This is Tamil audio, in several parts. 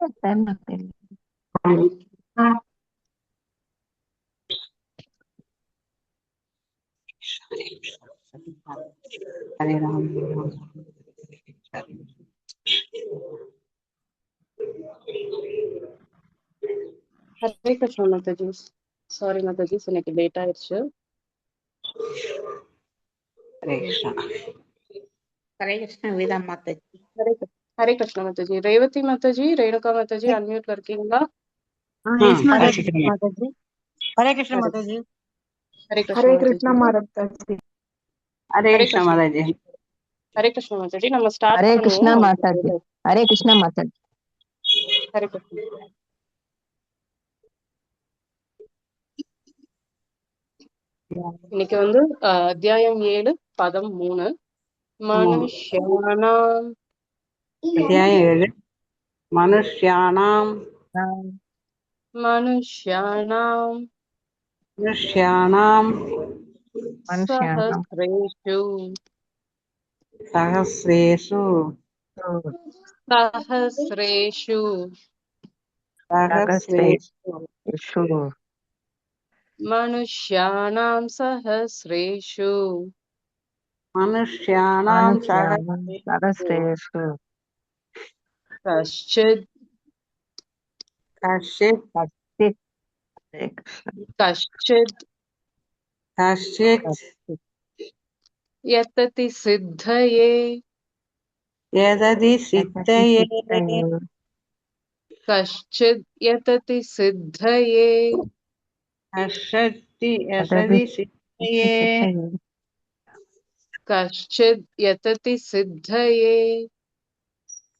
हरे राम। हरे कृष्ण माताजी. சாரி மாதாஜி, எனக்கு லேட் ஆயிடுச்சு. हरे कृष्ण. हरे कृष्ण विदा माताजी. ஹரே கிருஷ்ண மாதாஜி. ரேவதி மாதாஜி, ரேணுகா மாதாஜி அன்மியூட்ல இருக்கீங்களா? Yes, Mataji. Hare Krishna Mataji. Hare हरे கிருஷ்ண कृष्णा மாதாஜி. माता हरे कृष्ण माताजी. ஹரே கிருஷ்ண மாதாஜி. நம்ம ஸ்டார்ட் हरे பண்ணுவோம். कृष्णा माताजी. हरे कृष्णा माताजी. ஹரே கிருஷ்ண. இன்னைக்கு வந்து அத்தியாயம் 7 பதம் 3 மனுஷ்யானாம் अध्याय 7 मनुष्याणां மனுஷ்யானாம் சஹஸ்ரேஷு सहस्रेषु சஹஸ்ரேஷு सहस्रेषु மனுஷ்யானாம் சஹஸ்ரேஷு मनुष्याणां सहस्रेषु கஷ்சித் कश्चित् கஷ்சித் कश्चित् யததி சித்தயே यदि सिद्धये கஷ்சித் யததி சித்தயே कश्चित् यदि सिद्धये கஷ்சித் யததி சித்தயே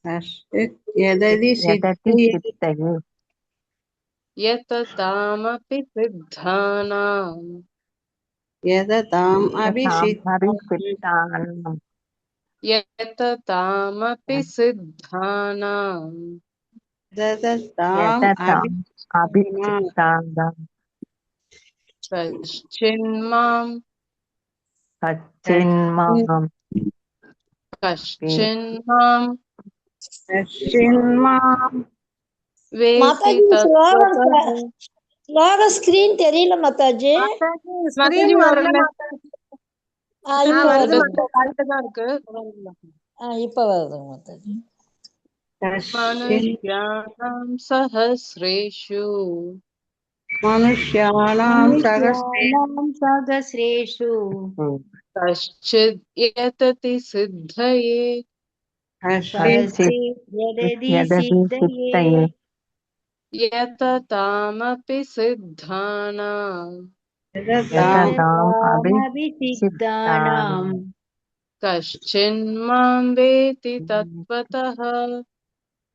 कश्चित् यदि सिद्धये யததாமபி சித்தானாம் यदताम् अभिसिद्धाम् யததாமபி சித்தானாம் यदताम् अभिसिद्धाम् கஷ்சின்மாம் கஷ்சின்மாம் कश्चिन्माम् வேதி மாதாஜி தத்வதः. ஸ்லோக ஸ்கிரீன் தெரியல மாதாஜி. மாதாஜி வரல. இப்ப வருது. தான் இருக்கு. இப்ப வருது மாதாஜி. மனுஷ்யானாம் சஹஸ்ரேஷு मनुष्याणां सहस्रेषु कश्चित् यतति सिद्धये कश्चित् यदि सिद्धये यततामपि सिद्धानां यदतामभिसिद्धानां कश्चिन्मां वेति तत्त्वतः.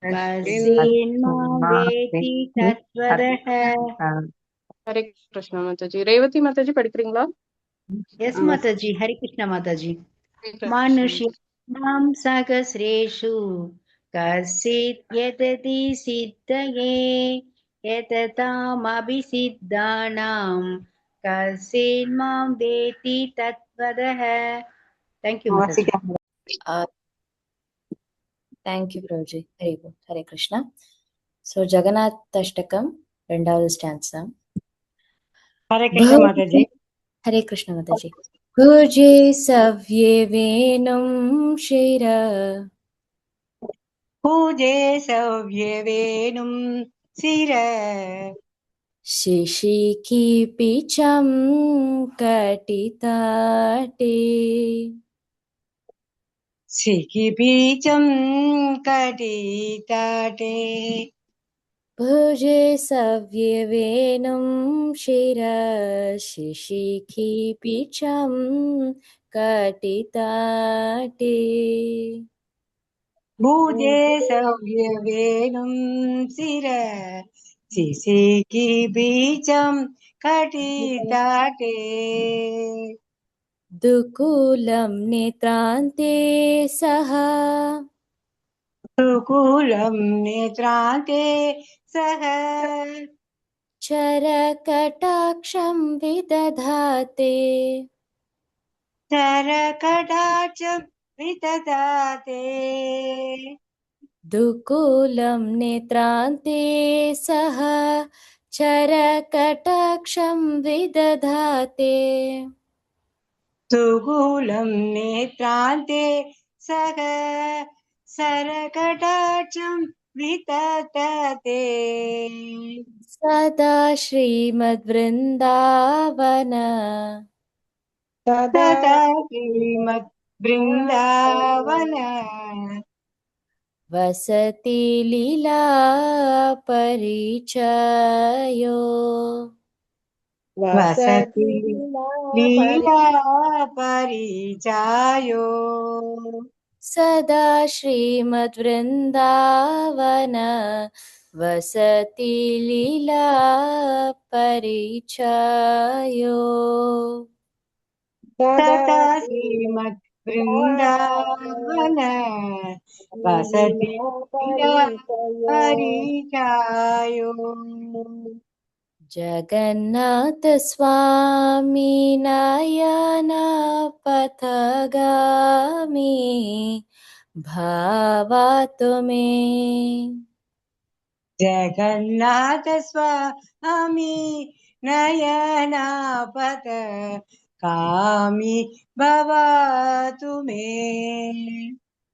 कश्चिन्मां वेति तत्त्वतः. हरे कृष्ण माताजी. रेवती माताजी படிக்கிறீங்களா? Yes Mataji. Hare Krishna Mataji. मनुष्याणां सहस्रेषु कश्चित् यतति सिद्धये यततामभिसिद्धानां कश्चिन्मां वेति तत्त्वतः. Thank you Mataji. Thank you Prabhuji. Hare Krishna. So Jagannath Ashtakam, rendavathu stanza. Hare Krishna Mataji. Hare Krishna Mataji. Bhuje savye venam shira पूजे सव्यवेणुं शिर शिशिकी पिचम कटिताटे शिखिबीजं कटिताटे. भुजे सव्यवेणुं शिरा शिशिखी पिचम कटिताटे भुजे सव्यवेणुं शिर शिशिखिबीजं कटिताटे. दुकूलं नेत्रान्ते सह दुकूलं नेत्रान्ते सह चरकटाक्षं विदधाते चरकटाक्षं विदधाते. दुकूलं नेत्रान्ते सह चरकटाक्षं विदधाते सुगुलं नेत्रान्ते सह सरकटाक्षं वितते सदा श्रीमद्वृन्दावन सदा श्रीमद् बृन्दावन वसति लीला परिचयो वसति लीला परिचायो सदा श्रीमद्वृन्दावन वसति लीला परिचयो सदा श्रीमद् वृन्दावन वसति लीला परिचायो जगन्नाथ स्वामी नयन पथगामी भावातु मे जगन्नाथ स्वामी नयनापत कामी भवतु मे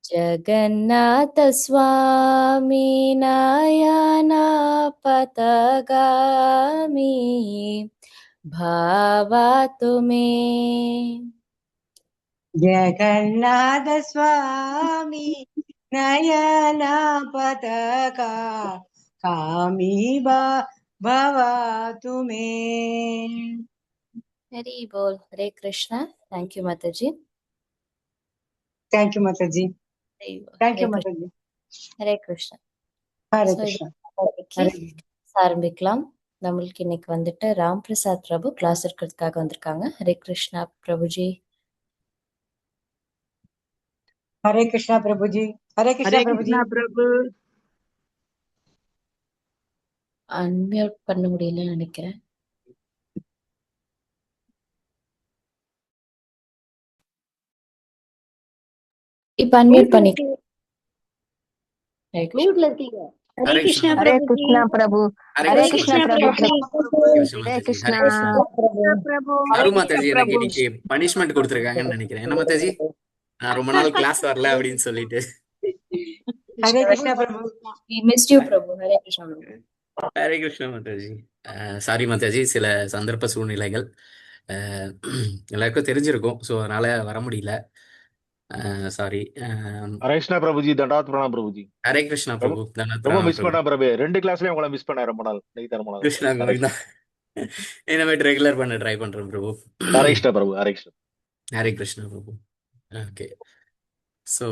जगन्नाथ स्वामी नयन पथगामी भावातु मे जगन्नाथ स्वामी नयनापत कामी भवतु मे हरि बोल हरे कृष्णा थैंक यू माताजी थैंक यू माताजी हरि बोल थैंक हरे यू कृष्ण माताजी हरे कृष्ण हरे ஸோ कृष्ण இது ஆரம்பிக்கலாம். நம்மளுக்கு இன்னைக்கு வந்துட்டு ராம் பிரசாத் பிரபு கிளாஸ் இருக்கிறதுக்காக வந்திருக்காங்க. ஹரே கிருஷ்ணா பிரபுஜி. हरे कृष्णा प्रभु जी हरे कृष्णा प्रभु जी प्रभु அன்மியூட் பண்ண முடியலன்னு நினைக்கிறேன். இப்ப அன்மியூட் பண்ணிக்கலாம். ஹரே கிருஷ்ணா. மியூட்ல இருக்கீங்க. ஹரே हरे கிருஷ்ணா हरे பிரபுஜி. कृष्णा प्रभु हरे हरे कृष्णा कृष्णा प्रभु பிரபுஜி. हरे कृष्णा हरे कृष्णा பிரபு. प्रभु அரு மாதாஜி எனக்கு இன்னைக்கு பனிஷ்மெண்ட் கொடுத்துருக்காங்கன்னு நினைக்கிறேன். என்ன மாதாஜி, நான் ரொம்ப நாள் கிளாஸ் வரல அப்படின்னு சொல்லிட்டு. हरे कृष्णा प्रभु We missed you Prabhu. Hare Krishna Prabhu. Hare Krishna Mataji. Sorry Mataji, சில சந்தர்ப்ப சூழ்நிலைகள் எல்லாருக்கும் தெரிஞ்சிருக்கும், ஸோ அதனால வர முடியல. சாரி. ஹரே கிருஷ்ணா பிரபுஜி, தண்டாத் பிரணாம் பிரபுஜி. ஹரே கிருஷ்ணா ரொம்ப பிரபு. தனத் ரொம்ப பிரணாம் மிஸ் பிரபு. பண்ண பிரபு, 2 கிளாஸ்லயும் உங்களை மிஸ் பண்ண ரொம்ப நாள். இன்னைக்கு தர நாள் கிருஷ்ணா ஹரே கோவிந்தா. இனிமேட்டு ரெகுலர் பண்ண ட்ரை பண்றேன் பிரபு. ஹரே கிருஷ்ணா பிரபு, ஹரே கிருஷ்ணா. ஹரே கிருஷ்ணா பிரபு. ஓகே, ஸோ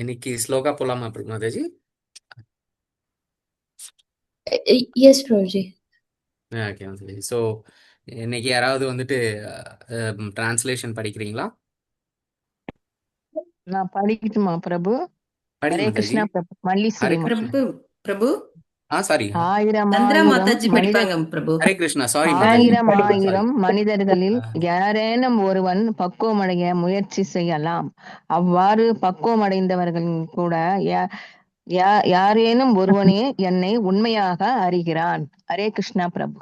இன்னைக்கு ஸ்லோகா போலாமா மாதாஜி? எஸ் பிரபுஜி. ஓகே மாதாஜி. ஸோ இன்னைக்கு யாராவது வந்துட்டு டிரான்ஸ்லேஷன் படிக்கிறீங்களா? நான் படிக்கட்டுமா பிரபு? படிங்க ஹரே மாதாஜி. கிருஷ்ணா பிரபு. மல்லிஸ்வரி ஹரே மட்டும். கிருஷ்ணா. பிரபு சாரி. ஆயிரம் சந்திரா ஆயிரம் மாதாஜி மனிதர் படிப்பாங்க பிரபு. ஹரே கிருஷ்ணா. சாரி மாதாஜி. ஆயிரம் சாரி. ஆயிரம் மனிதர்களில் யாரேனும் ஒருவன் பக்குவமடைய முயற்சி செய்யலாம். அவ்வாறு பக்குவமடைந்தவர்கள் கூட யாரேனும் ஒருவனே என்னை உண்மையாக அறிகிறான். ஹரே கிருஷ்ணா பிரபு.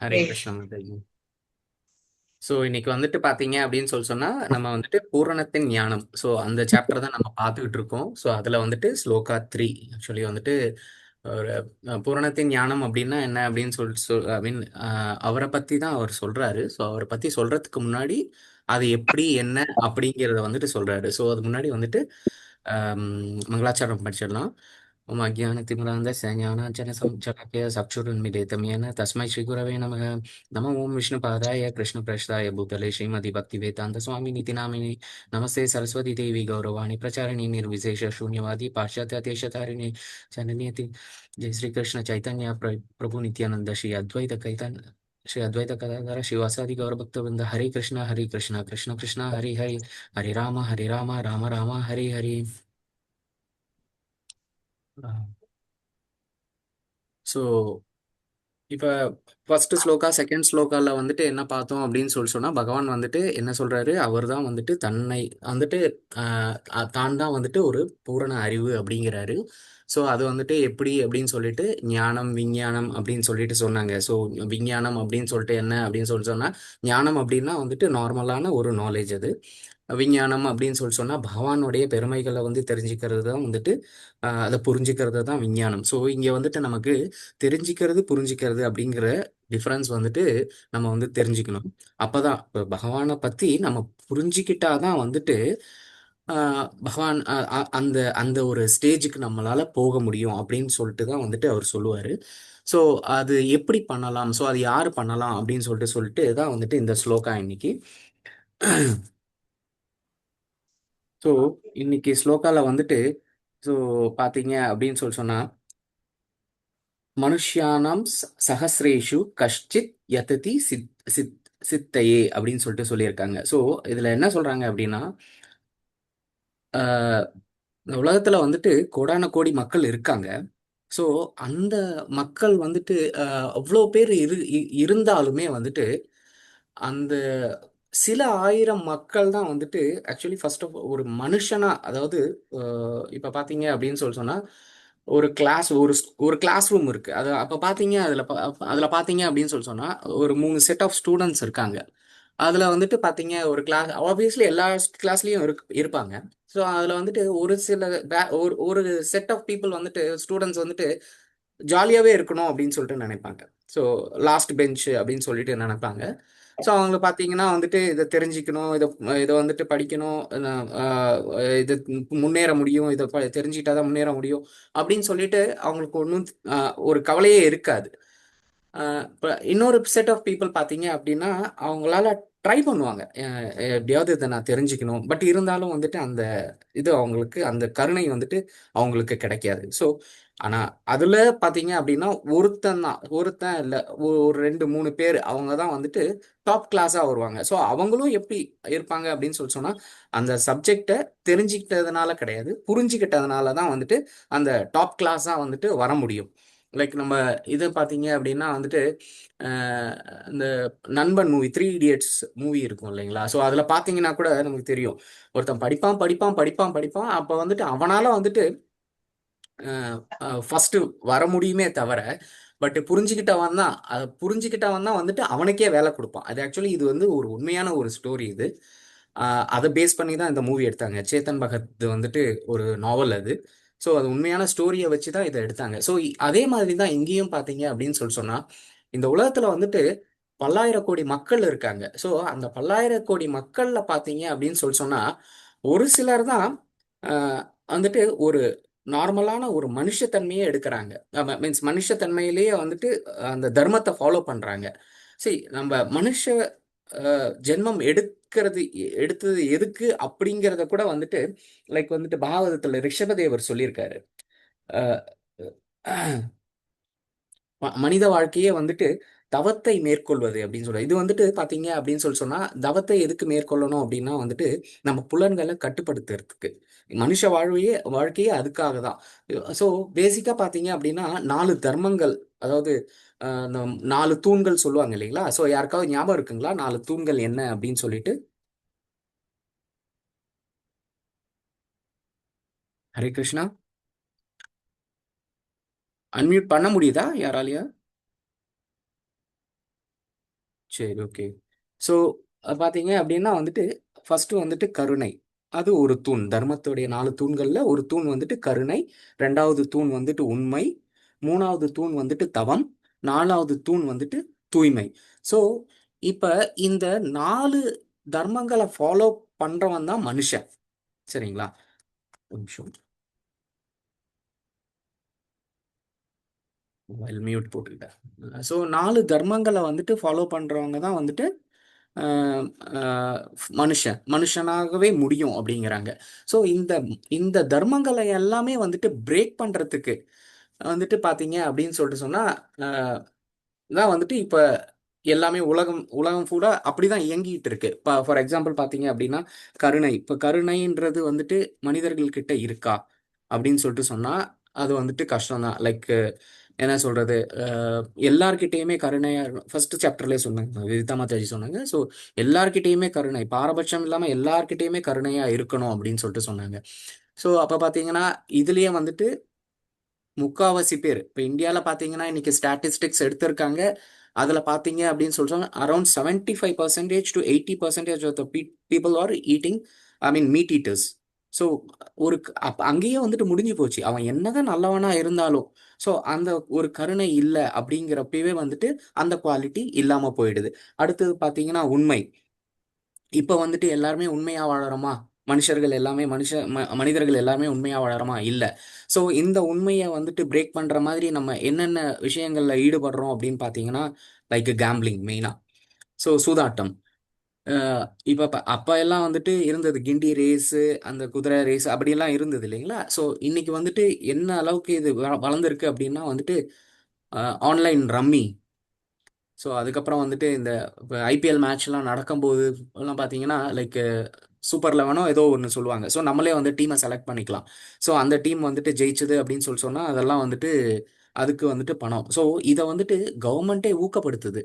ஹரே கிருஷ்ணா மாதாஜி. ஸோ இன்னைக்கு வந்துட்டு பார்த்தீங்க அப்படின்னு சொன்னா நம்ம வந்துட்டு பூரணத்தின் ஞானம், ஸோ அந்த சாப்டர் தான் நம்ம பார்த்துக்கிட்டு இருக்கோம். ஸோ அதில் வந்துட்டு ஸ்லோகா 3 ஆக்சுவலி வந்துட்டு ஒரு பூரணத்தின் ஞானம் அப்படின்னா என்ன அப்படின்னு ஐ மீன் அவரை பற்றி தான் அவர் சொல்றாரு. ஸோ அவரை பற்றி சொல்றதுக்கு முன்னாடி அது எப்படி என்ன அப்படிங்கிறத வந்துட்டு சொல்றாரு. ஸோ அதுக்கு முன்னாடி வந்துட்டு மங்களாச்சாரம் படிச்சிடலாம். ஓம் அஜ்ஞானதிமிராந்தஸ்ய ஞானாஞ்சனசமுச்சராய சக்ஷுருன்மிலிதம் येन तस्मै श्रीगुरवे नमः। नमो ओं विष्णुपादाय कृष्णप्रेष्ठाय भूतले श्रीमति भक्तिवेदान्त स्वामिनिति नामिने। नमस्ते सरस्वती देवी गौरवाणी प्रचारिणी निर्विशेष शून्यवादी पाश्चात्य जननीति। जय श्री कृष्ण चैतन्य प्रभु नित्यानंद श्री अद्वैत कदाधर शिवासादि गौरभक्तवृंद। हरे कृष्ण कृष्ण कृष्ण हरे हरे, हरे राम राम राम हरे हरे। ஸோ இப்ப ஃபர்ஸ்ட் ஸ்லோகா செகண்ட் ஸ்லோகால வந்துட்டு என்ன பார்த்தோம் அப்படின்னு சொன்னா பகவான் வந்துட்டு என்ன சொல்றாரு, அவர் தான் வந்துட்டு தன்னை வந்துட்டு தான் தான் வந்துட்டு ஒரு பூரண அறிவு அப்படிங்கிறாரு. ஸோ அது வந்துட்டு எப்படி அப்படின்னு சொல்லிட்டு ஞானம் விஞ்ஞானம் அப்படின்னு சொல்லிட்டு சொன்னாங்க. ஸோ விஞ்ஞானம் அப்படின்னு சொல்லிட்டு என்ன அப்படின்னு சொன்னா, ஞானம் அப்படின்னா வந்துட்டு நார்மலான ஒரு நாலேஜ் அது. விஞ்ஞானம் அப்படின்னு சொன்னா பகவானுடைய பெருமைகளை வந்து தெரிஞ்சுக்கிறது தான் வந்துட்டு அதை புரிஞ்சுக்கிறது தான் விஞ்ஞானம். ஸோ இங்க வந்துட்டு நமக்கு தெரிஞ்சுக்கிறது புரிஞ்சுக்கிறது அப்படிங்கிற டிஃபரன்ஸ் வந்துட்டு நம்ம வந்து தெரிஞ்சுக்கணும். அப்பதான் இப்போ பகவானை பத்தி நம்ம புரிஞ்சுக்கிட்டாதான் வந்துட்டு பகவான் அந்த அந்த ஒரு ஸ்டேஜுக்கு நம்மளால போக முடியும் அப்படின்னு சொல்லிட்டு தான் வந்துட்டு அவர் சொல்லுவாரு. ஸோ அது எப்படி பண்ணலாம், ஸோ அது யாரு பண்ணலாம் அப்படின்னு சொல்லிட்டு தான் வந்துட்டு இந்த ஸ்லோகா இன்னைக்கு. ஸோ இன்னைக்கு ஸ்லோகால வந்துட்டு ஸோ பாத்தீங்க அப்படின்னு சொன்னா மனுஷ்யானாம் சஹசிரேஷு கஷ்டித் யததி சித் சித் சித்தையே அப்படின்னு சொல்லிட்டு சொல்லியிருக்காங்க. ஸோ இதுல என்ன சொல்றாங்க அப்படின்னா ஆஹ் இந்த உலகத்துல வந்துட்டு கோடான கோடி மக்கள் இருக்காங்க. ஸோ அந்த மக்கள் வந்துட்டு அவ்வளோ பேர் இருந்தாலுமே வந்துட்டு அந்த சில ஆயிரம் மக்கள் தான் வந்துட்டு ஆக்சுவலி ஃபர்ஸ்ட் ஆஃப் ஒரு மனுஷனா, அதாவது இப்ப பாத்தீங்க அப்படின்னு சொன்னா ஒரு கிளாஸ் ஒரு கிளாஸ் ரூம் இருக்கு. அது அப்ப பாத்தீங்க அதுல பாத்தீங்க அப்படின்னு சொன்னா ஒரு 3 செட் ஆஃப் ஸ்டூடெண்ட்ஸ் இருக்காங்க. அதுல வந்துட்டு பாத்தீங்க ஒரு கிளாஸ் ஆப்வியஸ்லி எல்லா கிளாஸ்லயும் இருப்பாங்க. ஸோ அதுல வந்துட்டு ஒரு சில ஒரு ஒரு செட் ஆஃப் பீப்புள் வந்துட்டு ஸ்டூடெண்ட்ஸ் வந்துட்டு ஜாலியாவே இருக்கணும் அப்படின்னு சொல்லிட்டு நினைப்பாங்க. ஸோ லாஸ்ட் பெஞ்ச் அப்படின்னு சொல்லிட்டு நினைப்பாங்க. ஸோ அவங்க பார்த்தீங்கன்னா வந்துட்டு இதை தெரிஞ்சுக்கணும், இதை வந்துட்டு படிக்கணும், இது முன்னேற முடியும், இதை தெரிஞ்சுக்கிட்டா தான் முன்னேற முடியும் அப்படின்னு சொல்லிட்டு அவங்களுக்கு ஒன்றும் ஒரு கவலையே இருக்காது. இப்போ இன்னொரு செட் ஆஃப் பீப்புள் பார்த்தீங்க அப்படின்னா அவங்களால ட்ரை பண்ணுவாங்க, எப்படியாவது இதை நான் தெரிஞ்சுக்கணும். பட் இருந்தாலும் வந்துட்டு அந்த இது அவங்களுக்கு அந்த கருணை வந்துட்டு அவங்களுக்கு கிடைக்காது. ஸோ ஆனா அதுல பாத்தீங்க அப்படின்னா ஒருத்தன் இல்ல ஒரு 2-3 பேர் அவங்க தான் வந்துட்டு டாப் கிளாஸா வருவாங்க. ஸோ அவங்களும் எப்படி இருப்பாங்க அப்படின்னு சொன்னா அந்த சப்ஜெக்டை தெரிஞ்சுக்கிட்டதுனால கிடையாது, புரிஞ்சுக்கிட்டதுனால தான் வந்துட்டு அந்த டாப் கிளாஸா வந்துட்டு வர முடியும். லைக் நம்ம இது பாத்தீங்க அப்படின்னா வந்துட்டு இந்த நண்பன் மூவி 3 இடியட்ஸ் மூவி இருக்கும் இல்லைங்களா? ஸோ அதுல பாத்தீங்கன்னா கூட நமக்கு தெரியும், ஒருத்தன் படிப்பான் படிப்பான் படிப்பான் படிப்பான், அப்ப வந்துட்டு அவனால வந்துட்டு ஃபர்ஸ்ட் வர முடியுமே தவிர, பட் புரிஞ்சுக்கிட்டவன் தான் வந்துட்டு அவனுக்கே வேலை கொடுப்பான். அது ஆக்சுவலி இது வந்து ஒரு உண்மையான ஒரு ஸ்டோரி இது. அதை பேஸ் பண்ணி தான் இந்த மூவி எடுத்தாங்க. சேத்தன் பகத் வந்துட்டு ஒரு நாவல் அது. ஸோ அது உண்மையான ஸ்டோரியை வச்சு தான் இதை எடுத்தாங்க. ஸோ அதே மாதிரி தான் இங்கேயும் பார்த்தீங்க அப்படின்னு சொன்னா இந்த உலகத்துல வந்துட்டு பல்லாயிரம் கோடி மக்கள் இருக்காங்க. ஸோ அந்த பல்லாயிரம் கோடி மக்கள்ல பார்த்தீங்க அப்படின்னு சொன்னா ஒரு சிலர் தான் வந்துட்டு ஒரு நார்மலான ஒரு மனுஷத்தன்மையே எடுக்கிறாங்க. மீன்ஸ் மனுஷத்தன்மையிலேயே வந்துட்டு அந்த தர்மத்தை ஃபாலோ பண்றாங்க. சரி, நம்ம மனுஷ ஜென்மம் எடுத்தது எதுக்கு அப்படிங்கிறத கூட வந்துட்டு லைக் வந்துட்டு பாகவதத்துல ரிஷபதேவர் சொல்லியிருக்காரு. மனித வாழ்க்கையே வந்துட்டு தவத்தை மேற்கொள்வது அப்படின்னு சொல்ற இது வந்துட்டு பாத்தீங்க அப்படின்னு சொன்னா தவத்தை எதுக்கு மேற்கொள்ளணும் அப்படின்னா வந்துட்டு நம்ம புலன்களை கட்டுப்படுத்துறதுக்கு. மனுஷ வாழ்க்கையே அதுக்காக தான். ஸோ பேசிக்கா பாத்தீங்க அப்படின்னா 4 தர்மங்கள், அதாவது இந்த 4 தூண்கள் சொல்லுவாங்க இல்லைங்களா? ஸோ யாருக்காவது ஞாபகம் இருக்குங்களா 4 தூண்கள் என்ன அப்படின்னு சொல்லிட்டு? ஹரே கிருஷ்ணா, அன்மியூட் பண்ண முடியுதா யாராலையா? சரி, ஓகே. ஸோ பார்த்தீங்க அப்படின்னா வந்துட்டு ஃபர்ஸ்ட் வந்துட்டு கருணை, அது ஒரு தூண். தர்மத்துடைய 4 தூண்கள்ல ஒரு தூண் வந்துட்டு கருணை, 2வது தூண் வந்துட்டு உண்மை, 3வது தூண் வந்துட்டு தவம், 4வது தூண் வந்துட்டு தூய்மை. ஸோ இப்ப இந்த 4 தர்மங்களை ஃபாலோ பண்றவன் தான் மனுஷன். சரிங்களா? ஒரு நிமிஷம், மொபைல் மியூட் போட்டுக்கிட்டேன். ஸோ 4 தர்மங்களை வந்துட்டு ஃபாலோ பண்றவங்க தான் வந்துட்டு மனுஷனாகவே முடியும் அப்படிங்கிறாங்க. ஸோ இந்த இந்த தர்மங்களை எல்லாமே வந்துட்டு பிரேக் பண்றதுக்கு வந்துட்டு பாத்தீங்க அப்படின்னு சொல்லிட்டு சொன்னா தான் வந்துட்டு இப்ப எல்லாமே உலகம் ஃபுல்லா அப்படிதான் இயங்கிட்டு இருக்கு. ஃபார் எக்ஸாம்பிள் பாத்தீங்க அப்படின்னா கருணை, இப்ப கருணைன்றது வந்துட்டு மனிதர்கள் கிட்ட இருக்கா அப்படின்னு சொல்லிட்டு சொன்னா அது வந்துட்டு கஷ்டம் தான். லைக் என்ன சொல்றது, எல்லார்கிட்டயுமே கருணையா ஃபர்ஸ்ட் சாப்டர்லேயே சொன்னாங்க, விதிதா மாதாஜி சொன்னாங்க. ஸோ எல்லார்கிட்டயுமே கருணை, பாரபட்சம் இல்லாமல் எல்லார்கிட்டயுமே கருணையா இருக்கணும் அப்படின்னு சொல்லிட்டு சொன்னாங்க. ஸோ அப்போ பார்த்தீங்கன்னா இதுலயே வந்துட்டு முக்காவாசி பேர் இப்போ இந்தியாவில் பார்த்தீங்கன்னா இன்னைக்கு ஸ்டாட்டிஸ்டிக்ஸ் எடுத்திருக்காங்க. அதில் பார்த்தீங்க அப்படின்னு சொல்றாங்க around 75% to 80% of the people are eating, I mean meat eaters. So ஒரு அங்கேயே வந்துட்டு முடிஞ்சு போச்சு. அவன் என்னதான் நல்லவனா இருந்தாலும் ஸோ அந்த ஒரு கருணை இல்லை அப்படிங்கிறப்பவே வந்துட்டு அந்த குவாலிட்டி இல்லாமல் போயிடுது. அடுத்தது பார்த்தீங்கன்னா உண்மை. இப்போ வந்துட்டு எல்லாருமே உண்மையா வாழறோமா? மனுஷர்கள் எல்லாமே மனிதர்கள் எல்லாருமே உண்மையா வாழறோமா? இல்லை. ஸோ இந்த உண்மையை வந்துட்டு பிரேக் பண்ற மாதிரி நம்ம என்னென்ன விஷயங்கள்ல ஈடுபடுறோம் அப்படின்னு பார்த்தீங்கன்னா, லைக் கேம்பிளிங் மெயினா. ஸோ சூதாட்டம். இப்போ அப்போ எல்லாம் வந்துட்டு இருந்தது கிண்டி ரேஸு, அந்த குதிரை ரேஸ் அப்படியெல்லாம் இருந்தது இல்லைங்களா? ஸோ இன்னைக்கு வந்துட்டு என்ன அளவுக்கு இது வளர்ந்துருக்கு அப்படின்னா வந்துட்டு ஆன்லைன் ரம்மி. ஸோ அதுக்கப்புறம் வந்துட்டு இந்த இப்போ ஐபிஎல் மேட்ச்லாம் நடக்கும்போது எல்லாம் பார்த்தீங்கன்னா லைக் சூப்பர் லெவனோ ஏதோ ஒன்று சொல்லுவாங்க. ஸோ நம்மளே வந்து டீமை செலக்ட் பண்ணிக்கலாம். ஸோ அந்த டீம் வந்துட்டு ஜெயிச்சது அப்படின்னு சொன்னால் அதெல்லாம் வந்துட்டு அதுக்கு வந்துட்டு பணம். ஸோ இதை வந்துட்டு கவர்மெண்ட்டே ஊக்கப்படுத்துது.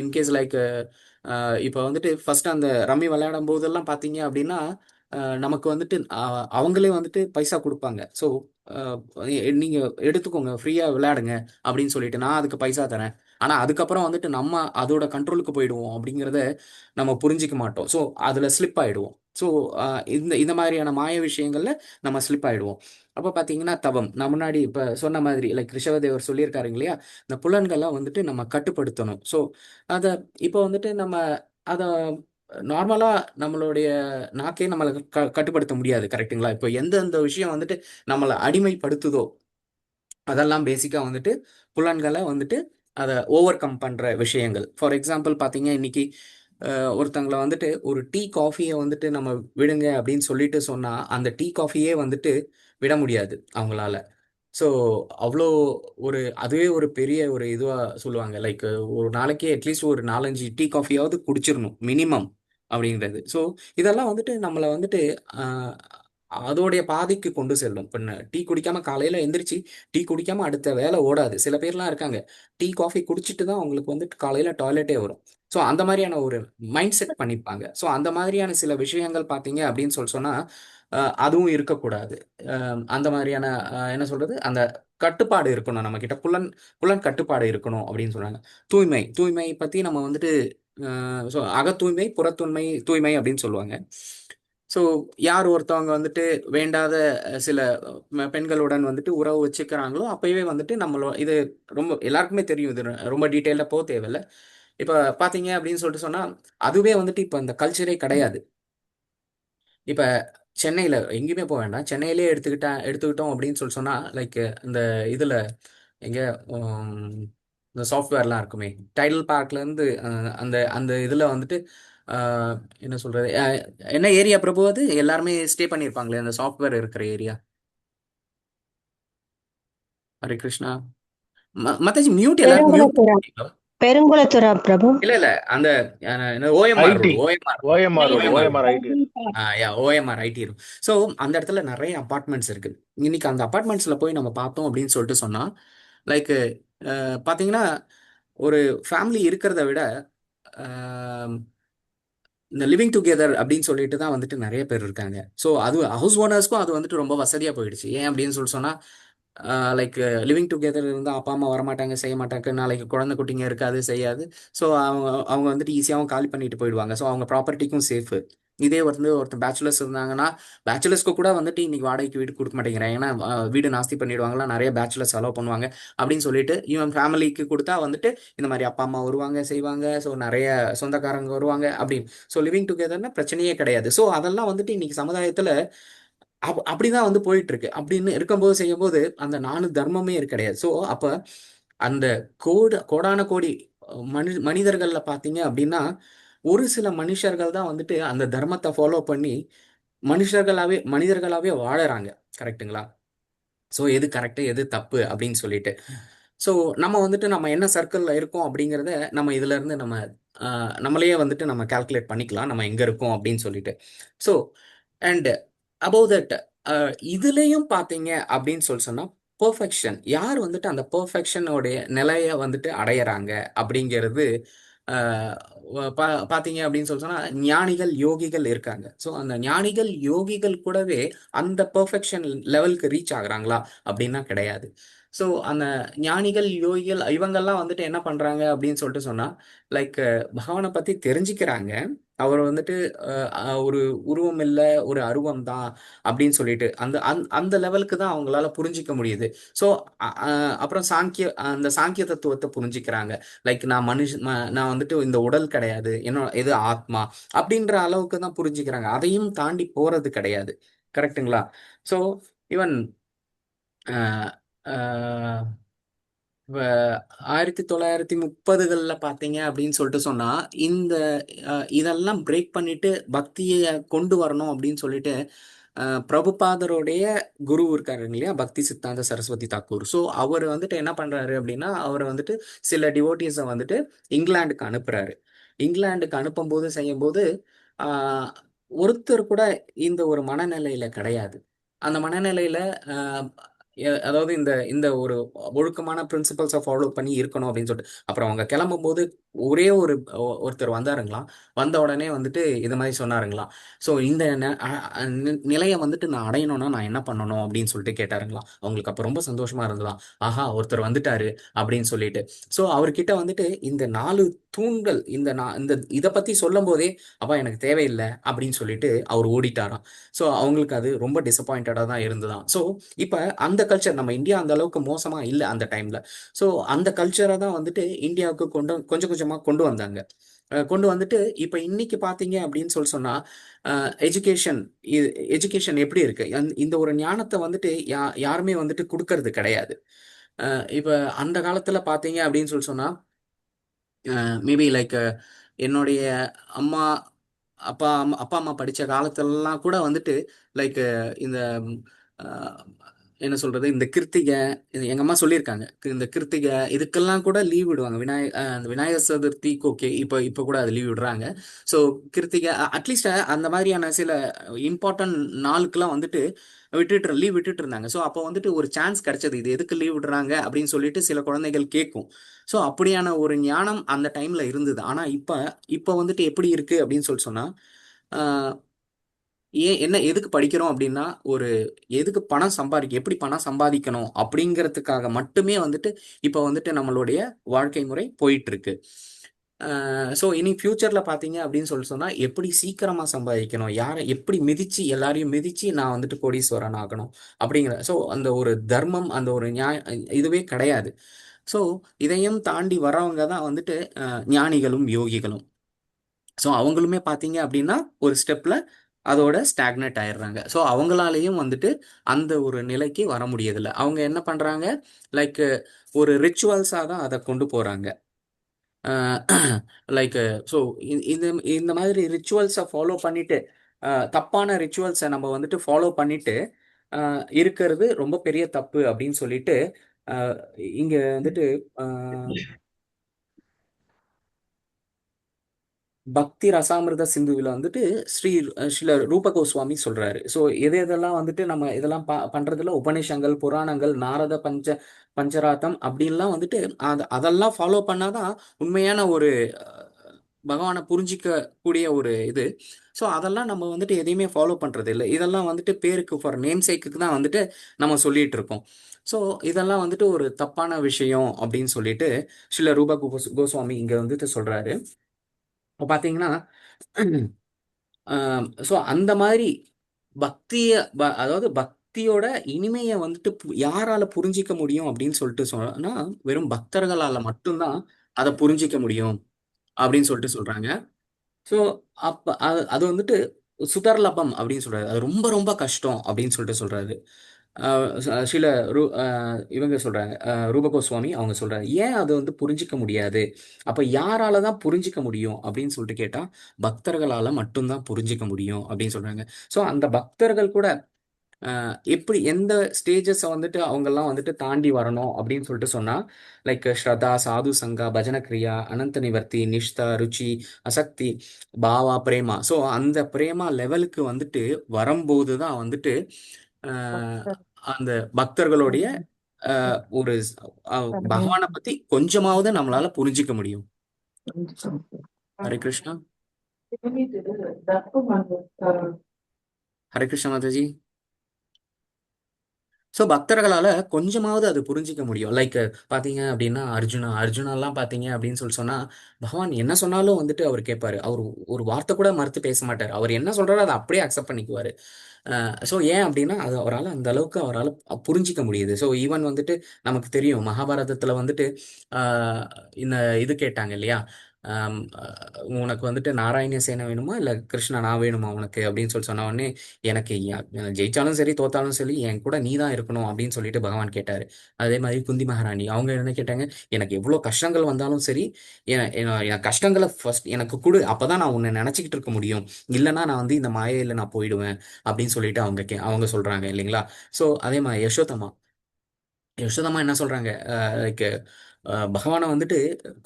இன்கேஸ் லைக் இப்போ வந்துட்டு ஃபர்ஸ்ட் அந்த ரம்மி விளையாடும் போதெல்லாம் பார்த்தீங்க அப்படின்னா நமக்கு வந்துட்டு அவங்களே வந்துட்டு பைசா கொடுப்பாங்க. ஸோ நீங்கள் எடுத்துக்கோங்க, ஃப்ரீயாக விளையாடுங்க அப்படின்னு சொல்லிட்டு நான் அதுக்கு பைசா தரேன். ஆனால் அதுக்கப்புறம் வந்துட்டு நம்ம அதோட கண்ட்ரோலுக்கு போயிடுவோம் அப்படிங்கிறத நம்ம புரிஞ்சிக்க மாட்டோம். ஸோ அதில் ஸ்லிப் ஆகிடுவோம். ஸோ இந்த இந்த மாதிரியான மாய விஷயங்களில் நம்ம ஸ்லிப் ஆகிடுவோம். அப்போ பார்த்தீங்கன்னா தவம், நான் முன்னாடி இப்போ சொன்ன மாதிரி லைக் ரிஷவதேவர் சொல்லியிருக்காருங்க இல்லையா, இந்த புலன்கள்லாம் வந்துட்டு நம்ம கட்டுப்படுத்தணும். ஸோ அதை இப்போ வந்துட்டு நம்ம அதை நார்மலாக நம்மளுடைய நாக்கே நம்மளை கட்டுப்படுத்த முடியாது. கரெக்டுங்களா? இப்போ எந்தெந்த விஷயம் வந்துட்டு நம்மளை அடிமைப்படுத்துதோ அதெல்லாம் பேசிக்காக வந்துட்டு புலன்களை வந்துட்டு அதை ஓவர் கம் பண்ணுற விஷயங்கள். ஃபார் எக்ஸாம்பிள் பார்த்தீங்க இன்னைக்கு ஒருத்தங்களை வந்துட்டு ஒரு டீ காஃபியை வந்துட்டு நம்ம விடுங்க அப்படின்னு சொல்லிட்டு சொன்னால் அந்த டீ காஃபியே வந்துட்டு விட முடியாது அவங்களால. ஸோ அவ்வளோ அதுவே ஒரு பெரிய ஒரு இதுவாக சொல்லுவாங்க. லைக் ஒரு நாளைக்கு அட்லீஸ்ட் ஒரு 4-5 டீ காஃபியாவது குடிச்சிடணும் மினிமம் அப்படிங்கிறது. ஸோ இதெல்லாம் வந்துட்டு நம்மளை வந்துட்டு அதோடைய பாதைக்கு கொண்டு செல்லும். இப்போ டீ குடிக்காம காலையில் எந்திரிச்சு டீ குடிக்காம அடுத்த வேலை ஓடாது. சில பேர்லாம் இருக்காங்க டீ காஃபி குடிச்சிட்டு தான் அவங்களுக்கு வந்துட்டு காலையில் டாய்லெட்டே வரும். ஸோ அந்த மாதிரியான ஒரு மைண்ட் செட் பண்ணிப்பாங்க. ஸோ அந்த மாதிரியான சில விஷயங்கள் பார்த்தீங்க அப்படின்னு சொன்னால் அதுவும் இருக்கக்கூடாது. அந்த மாதிரியான என்ன சொல்றது, அந்த கட்டுப்பாடு இருக்கணும் நம்ம கிட்ட, புலன் கட்டுப்பாடு இருக்கணும் அப்படின்னு சொல்றாங்க. தூய்மை பத்தி நம்ம வந்துட்டு அகத்தூய்மை தூய்மை அப்படின்னு சொல்லுவாங்க. ஸோ யார் ஒருத்தவங்க வந்துட்டு வேண்டாத சில பெண்களுடன் வந்துட்டு உறவு வச்சுக்கிறாங்களோ அப்பவே வந்துட்டு இது ரொம்ப எல்லாருக்குமே தெரியும். இது ரொம்ப டீட்டெயிலாக போக தேவையில்லை. இப்போ பார்த்தீங்க அப்படின்னு சொல்லிட்டு சொன்னால் அதுவே வந்துட்டு இப்போ இந்த கல்ச்சரே கிடையாது. இப்போ சென்னையில் எங்கேயுமே போக வேண்டாம், சென்னையிலே எடுத்துக்கிட்டோம் அப்படின்னு சொன்னால் லைக் இந்த இதில் எங்கே இந்த சாஃப்ட்வேர்லாம் இருக்குமே, டைடல் பார்க்லேருந்து அந்த அந்த இதில் வந்துட்டு என்ன சொல்கிறது, என்ன ஏரியா பிரபு அது எல்லாருமே ஸ்டே பண்ணியிருப்பாங்களே அந்த சாஃப்ட்வேர் இருக்கிற ஏரியா? ஹரே கிருஷ்ணா. மத்தாஜி மியூட், எல்லாரும் மியூட். பெருங்குளத்துறா பிரபு. இல்ல அந்த OMR IT OMR IT OMR IT இருக்கும். ஸோ அந்த இடத்துல நிறைய அப்பார்ட்மெண்ட்ஸ் இருக்கு. இன்னைக்கு அந்த அப்பார்ட்மெண்ட்ஸ்ல போய் நம்ம பார்த்தோம் அப்படின்னு சொல்லிட்டு சொன்னா லைக் பார்த்தீங்கன்னா ஒரு ஃபேமிலி இருக்கிறத விட இந்த லிவிங் டுகெதர் அப்படின்னு சொல்லிட்டு தான் வந்துட்டு நிறைய பேர் இருக்காங்க. ஸோ அது ஹவுஸ் ஓனர்ஸ்க்கும் அது வந்துட்டு ரொம்ப வசதியாக போயிடுச்சு. ஏன் அப்படின்னு சொன்னால் லைக் லிவிங் டுகெதர் இருந்தால் அப்பா அம்மா வரமாட்டாங்க, செய்ய மாட்டாங்க, நாளைக்கு குழந்தை குட்டிங்க இருக்காது, செய்யாது. ஸோ அவங்க வந்துட்டு ஈஸியாகவும் காலி பண்ணிட்டு போயிடுவாங்க. ஸோ அவங்க ப்ராப்பர்ட்டிக்கும் சேஃபு. இதே ஒருத்தர் பேச்சுலர்ஸ் இருந்தாங்கன்னா பேச்சுலர்ஸ்க்கு கூட வந்துட்டு இன்னைக்கு வாடகைக்கு வீடு கொடுக்க மாட்டேங்கிறாங்க. ஏன்னா வீடு நாஸ்தி பண்ணிடுவாங்களா, நிறைய பேச்சுலர்ஸ் அலோவ் பண்ணுவாங்க அப்படின்னு சொல்லிட்டு இவன் ஃபேமிலிக்கு கொடுத்தா வந்துட்டு இந்த மாதிரி அப்பா அம்மா வருவாங்க, செய்வாங்க. ஸோ நிறைய சொந்தக்காரங்க வருவாங்க அப்படின்னு. ஸோ லிவிங் டுகெதர்னா பிரச்சனையே கிடையாது. ஸோ அதெல்லாம் வந்துட்டு இன்னைக்கு சமுதாயத்தில் அப்படிதான் வந்து போயிட்டு இருக்கு. அப்படின்னு இருக்கும்போது செய்யும்போது அந்த 4 தர்மமே கிடையாது. ஸோ அப்ப அந்த கோடான கோடி மனிதர்கள்ல பார்த்தீங்க அப்படின்னா ஒரு சில மனுஷர்கள் தான் வந்துட்டு அந்த தர்மத்தை ஃபாலோ பண்ணி மனிதர்களாவே வாழறாங்க. கரெக்டுங்களா? ஸோ எது கரெக்டு எது தப்பு அப்படின்னு சொல்லிட்டு ஸோ நம்ம வந்துட்டு நம்ம என்ன சர்க்கிளில் இருக்கோம் அப்படிங்கிறத நம்ம இதுல இருந்து நம்மளையே வந்துட்டு நம்ம கால்குலேட் பண்ணிக்கலாம் நம்ம எங்க இருக்கோம் அப்படின்னு சொல்லிட்டு. ஸோ அண்ட் அபவ் தட் இதுலேயும் பார்த்தீங்க அப்படின்னு சொன்னா பெர்ஃபெக்ஷன் யார் வந்துட்டு அந்த பெர்ஃபெக்ஷனோடைய நிலையை வந்துட்டு அடையறாங்க அப்படிங்கிறது ஆஹ் பாத்தீங்க அப்படின்னு சொல்லி சொன்னா ஞானிகள் யோகிகள் இருக்காங்க. ஸோ அந்த ஞானிகள் யோகிகள் கூடவே அந்த பெர்ஃபெக்ஷன் லெவலுக்கு ரீச் ஆகுறாங்களா அப்படின்னா கிடையாது. ஸோ அந்த ஞானிகள் யோகிகள் இவங்கெல்லாம் வந்துட்டு என்ன பண்றாங்க அப்படின்னு சொல்லிட்டு சொன்னா லைக் பகவானை பத்தி தெரிஞ்சுக்கிறாங்க. அவர் வந்துட்டு ஒரு உருவம் இல்லை ஒரு அருவம் தான் அப்படின்னு சொல்லிட்டு அந்த லெவலுக்கு தான் அவங்களால புரிஞ்சிக்க முடியுது. ஸோ அப்புறம் அந்த சாங்கிய தத்துவத்தை புரிஞ்சுக்கிறாங்க. லைக் நான் வந்துட்டு இந்த உடல் கிடையாது, என்னோட இது ஆத்மா அப்படின்ற அளவுக்கு தான் புரிஞ்சுக்கிறாங்க. அதையும் தாண்டி போறது கிடையாது. கரெக்ட்டுங்களா? ஸோ ஈவன் இப்ப 1930களில் பார்த்தீங்க அப்படின்னு சொல்லிட்டு சொன்னா இந்த இதெல்லாம் பிரேக் பண்ணிட்டு பக்தியை கொண்டு வரணும் அப்படின்னு சொல்லிட்டு பிரபுபாதருடைய குரு இருக்காரு இல்லையா, பக்தி சித்தாந்த சரஸ்வதி தாக்கூர். ஸோ அவர் வந்துட்டு என்ன பண்றாரு அப்படின்னா அவர் வந்துட்டு சில டிவோட்டிஸை வந்துட்டு இங்கிலாந்துக்கு அனுப்புறாரு. இங்கிலாந்துக்கு அனுப்பும்போது செய்யும்போது ஆஹ் ஒருத்தர் கூட இந்த ஒரு மனநிலையில கிடையாது. அந்த மனநிலையில ஆஹ் அதாவது இந்த இந்த ஒரு ஒழுக்கமான பிரின்சிபல்ஸை ஃபாலோ பண்ணி இருக்கணும் அப்படின்னு சொல்லிட்டு அப்புறம் அவங்க கிளம்பும்போது ஒரே ஒருத்தர் வந்தாருங்களாம். வந்த உடனே வந்துட்டு இது மாதிரி சொன்னாருங்களாம். ஸோ இந்த நிலையை வந்துட்டு நான் அடையணும்னா நான் என்ன பண்ணணும் அப்படின்னு சொல்லிட்டு கேட்டாருங்களாம். அவங்களுக்கு அப்போ ரொம்ப சந்தோஷமா இருந்ததாம். ஆஹா, ஒருத்தர் வந்துட்டாரு அப்படின்னு சொல்லிட்டு. ஸோ அவர்கிட்ட வந்துட்டு இந்த 4 தூண்கள் இந்த இதை பத்தி சொல்லும் போதே அப்பா எனக்கு தேவையில்லை அப்படின்னு சொல்லிட்டு அவர் ஓடிட்டாராம். ஸோ அவங்களுக்கு அது ரொம்ப டிசப்பாயிண்டடாக தான் இருந்ததாம். ஸோ இப்போ அந்த கல்ச்சர் நம்ம இந்தியா அந்த அளவுக்கு மோசமா இல்லை அந்த டைம்ல. ஸோ அந்த கல்ச்சரை தான் வந்துட்டு இந்தியாவுக்கு கொஞ்சம் கொஞ்சமா கொண்டு வந்தாங்க. கொண்டு வந்துட்டு இப்போ இன்னைக்கு பார்த்தீங்க அப்படின்னு சொன்னா எஜுகேஷன் எப்படி இருக்கு, இந்த ஒரு ஞானத்தை வந்துட்டு யாருமே வந்துட்டு கொடுக்கறது கிடையாது. இப்போ அந்த காலத்துல பார்த்தீங்க அப்படின்னு சொன்னா மேபி லைக் என்னுடைய அம்மா அப்பா அம்மா படித்த காலத்துலலாம் கூட வந்துட்டு லைக் இந்த அஹ், என்ன சொல்றது, இந்த கிருத்திகை எங்க அம்மா சொல்லியிருக்காங்க. இந்த கிருத்திகை இதுக்கெல்லாம் கூட லீவ் விடுவாங்க. அந்த விநாயகர் சதுர்த்திக்கு ஓகே, இப்போ கூட அது லீவ் விடுறாங்க. ஸோ கிருத்திகை அட்லீஸ்ட் அந்த மாதிரியான சில இம்பார்ட்டன்ட் நாளுக்கெல்லாம் வந்துட்டு லீவ் விட்டுட்டு இருந்தாங்க. ஸோ அப்போ வந்துட்டு ஒரு சான்ஸ் கிடைச்சது, இது எதுக்கு லீவ் விடுறாங்க அப்படின்னு சொல்லிட்டு சில குழந்தைகள் கேட்கும். ஸோ அப்படியான ஒரு ஞானம் அந்த டைம்ல இருந்தது. ஆனா இப்போ வந்துட்டு எப்படி இருக்கு அப்படின்னு சொன்னா என்ன எதுக்கு படிக்கிறோம் அப்படின்னா ஒரு எதுக்கு எப்படி பணம் சம்பாதிக்கணும் அப்படிங்கிறதுக்காக மட்டுமே வந்துட்டு இப்போ வந்துட்டு நம்மளுடைய வாழ்க்கை முறை போயிட்டு இருக்கு. ஸோ இனி ஃபியூச்சர்ல பார்த்தீங்க அப்படின்னு சொன்னா எப்படி சீக்கிரமா சம்பாதிக்கணும், யாரை எப்படி மிதிச்சு எல்லாரையும் மிதிச்சு நான் வந்துட்டு கோடீஸ்வரன் ஆகணும் அப்படிங்கிற ஸோ அந்த ஒரு தர்மம் அந்த ஒரு இதுவே கிடையாது. ஸோ இதையும் தாண்டி வரவங்க தான் வந்துட்டு ஞானிகளும் யோகிகளும். ஸோ அவங்களுமே பார்த்தீங்க அப்படின்னா ஒரு ஸ்டெப்ல அதோட ஸ்டாக்னேட் ஆயிடுறாங்க. ஸோ அவங்களாலையும் வந்துட்டு அந்த ஒரு நிலைக்கு வர முடியதில்லை. அவங்க என்ன பண்றாங்க, லைக் ஒரு ரிச்சுவல்ஸாக தான் அதை கொண்டு போறாங்க. லைக் ஸோ இந்த இந்த மாதிரி ரிச்சுவல்ஸை ஃபாலோ பண்ணிட்டு தப்பான ரிச்சுவல்ஸை நம்ம வந்துட்டு ஃபாலோ பண்ணிட்டு இருக்கிறது ரொம்ப பெரிய தப்பு அப்படின்னு சொல்லிட்டு இங்க வந்துட்டு பக்தி ரசாமிர்த சிந்துவில் வந்துட்டு ஸ்ரீல ரூப கோஸ்வாமி சொல்றாரு. ஸோ எதெல்லாம் வந்துட்டு நம்ம இதெல்லாம் பண்றதுல உபநிஷங்கள் புராணங்கள் நாரத பஞ்சராத்தம் அப்படின்லாம் வந்துட்டு அதெல்லாம் ஃபாலோ பண்ணாதான் உண்மையான ஒரு பகவானை புரிஞ்சிக்க கூடிய ஒரு இது. ஸோ அதெல்லாம் நம்ம வந்துட்டு எதையுமே ஃபாலோ பண்றது இல்லை. இதெல்லாம் வந்துட்டு பேருக்கு ஃபார் நேம் சேக்குக்கு தான் வந்துட்டு நம்ம சொல்லிட்டு இருக்கோம். ஸோ இதெல்லாம் வந்துட்டு ஒரு தப்பான விஷயம் அப்படின்னு சொல்லிட்டு ஸ்ரீல ரூப கோஸ்வாமி இங்க வந்துட்டு சொல்றாரு. இப்போ பார்த்தீங்கன்னா ஸோ அந்த மாதிரி அதாவது பக்தியோட இனிமையை வந்துட்டு யாரால புரிஞ்சிக்க முடியும் அப்படின்னு சொல்லிட்டு சொன்னா வெறும் பக்தர்களால மட்டும்தான் அதை புரிஞ்சிக்க முடியும் அப்படின்னு சொல்லிட்டு சொல்றாங்க. ஸோ அப்ப அது வந்துட்டு சுதர்லபம் அப்படின்னு சொல்றாரு, அது ரொம்ப ரொம்ப கஷ்டம் அப்படின்னு சொல்லிட்டு சொல்றாரு. சில இவங்க சொல்றாங்க, ரூப கோஸ்வாமி அவங்க சொல்றாங்க ஏன் அதை வந்து புரிஞ்சிக்க முடியாது, அப்ப யாரால தான் புரிஞ்சிக்க முடியும் அப்படின்னு சொல்லிட்டு கேட்டா பக்தர்களால மட்டும்தான் புரிஞ்சிக்க முடியும் அப்படின்னு சொல்றாங்க. ஸோ அந்த பக்தர்கள் கூட எப்படி எந்த ஸ்டேஜஸை வந்துட்டு அவங்கெல்லாம் வந்துட்டு தாண்டி வரணும் அப்படின்னு சொல்லிட்டு சொன்னா லைக் ஸ்ரதா சாது சங்கா பஜன கிரியா அனந்த நிவர்த்தி நிஷ்தா ருச்சி அசக்தி பாவா பிரேமா. ஸோ அந்த பிரேமா லெவலுக்கு வந்துட்டு வரும்போது தான் வந்துட்டு அந்த பக்தர்களுடைய ஒரு பகவானை பத்தி கொஞ்சமாவது நம்மளால புரிஞ்சிக்க முடியும். ஹரே கிருஷ்ணா. ஹரே கிருஷ்ணா மாதாஜி. ஸோ பக்தர்களால கொஞ்சமாவது அது புரிஞ்சிக்க முடியும். லைக் பார்த்தீங்க அப்படின்னா அர்ஜுனாலாம் பார்த்தீங்க அப்படின்னு சொன்னா பகவான் என்ன சொன்னாலும் வந்துட்டு அவர் கேட்பாரு. அவர் ஒரு வார்த்தை கூட மறுத்து பேச மாட்டார். அவர் என்ன சொல்றாரோ அதை அப்படியே அக்செப்ட் பண்ணிக்குவாரு. ஸோ ஏன் அப்படின்னா அது அவரால் அந்த அளவுக்கு அவரால் புரிஞ்சிக்க முடியுது. ஸோ ஈவன் வந்துட்டு நமக்கு தெரியும் மகாபாரதத்தில் வந்துட்டு இந்த இது கேட்டாங்க இல்லையா, உனக்கு வந்துட்டு நாராயண சேனை வேணுமா இல்லை கிருஷ்ணா நான் வேணுமா உனக்கு அப்படின்னு சொன்ன உடனே எனக்கு ஜெயிச்சாலும் சரி தோத்தாலும் சரி என் கூட நீ தான் இருக்கணும் அப்படின்னு சொல்லிட்டு பகவான் கேட்டாரு. அதே மாதிரி குந்தி மகாராணி அவங்க என்ன கேட்டாங்க, எனக்கு எவ்வளோ கஷ்டங்கள் வந்தாலும் சரி என் கஷ்டங்களை ஃபர்ஸ்ட் எனக்கு கொடு, அப்பதான் நான் உன்னை நினைச்சுக்கிட்டு இருக்க முடியும், இல்லைன்னா நான் வந்து இந்த மாயையில நான் போயிடுவேன் அப்படின்னு சொல்லிட்டு அவங்க சொல்றாங்க இல்லைங்களா. ஸோ அதே மாதிரி யசோதம்மா என்ன சொல்றாங்க, லைக் பகவானை வந்துட்டு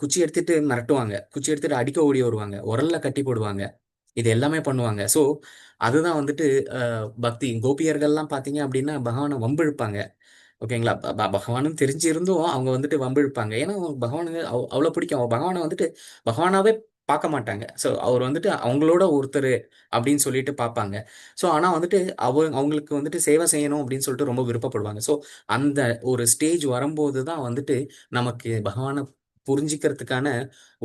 குச்சி எடுத்துட்டு மிரட்டுவாங்க, குச்சி எடுத்துட்டு அடிக்க ஓடி வருவாங்க, உரல்ல கட்டி போடுவாங்க, இது எல்லாமே பண்ணுவாங்க. ஸோ அதுதான் வந்துட்டு பக்தி. கோபியர்கள்லாம் பார்த்தீங்க அப்படின்னா பகவானை வம்பிழுப்பாங்க. ஓகேங்களா. பகவானும் தெரிஞ்சிருந்தும் அவங்க வந்துட்டு வம்பிழுப்பாங்க. ஏன்னா பகவானுக்கு அவ்வளோ பிடிக்கும். பகவானை வந்துட்டு பகவானாவே பார்க்க மாட்டாங்க. ஸோ அவர் வந்துட்டு அவங்களோட ஒருத்தர் அப்படின்னு சொல்லிட்டு பார்ப்பாங்க. ஸோ ஆனால் வந்துட்டு அவங்களுக்கு வந்துட்டு சேவை செய்யணும் அப்படின்னு சொல்லிட்டு ரொம்ப விருப்பப்படுவாங்க. ஸோ அந்த ஒரு ஸ்டேஜ் வரும்போது தான் வந்துட்டு நமக்கு பகவானை புரிஞ்சிக்கிறதுக்கான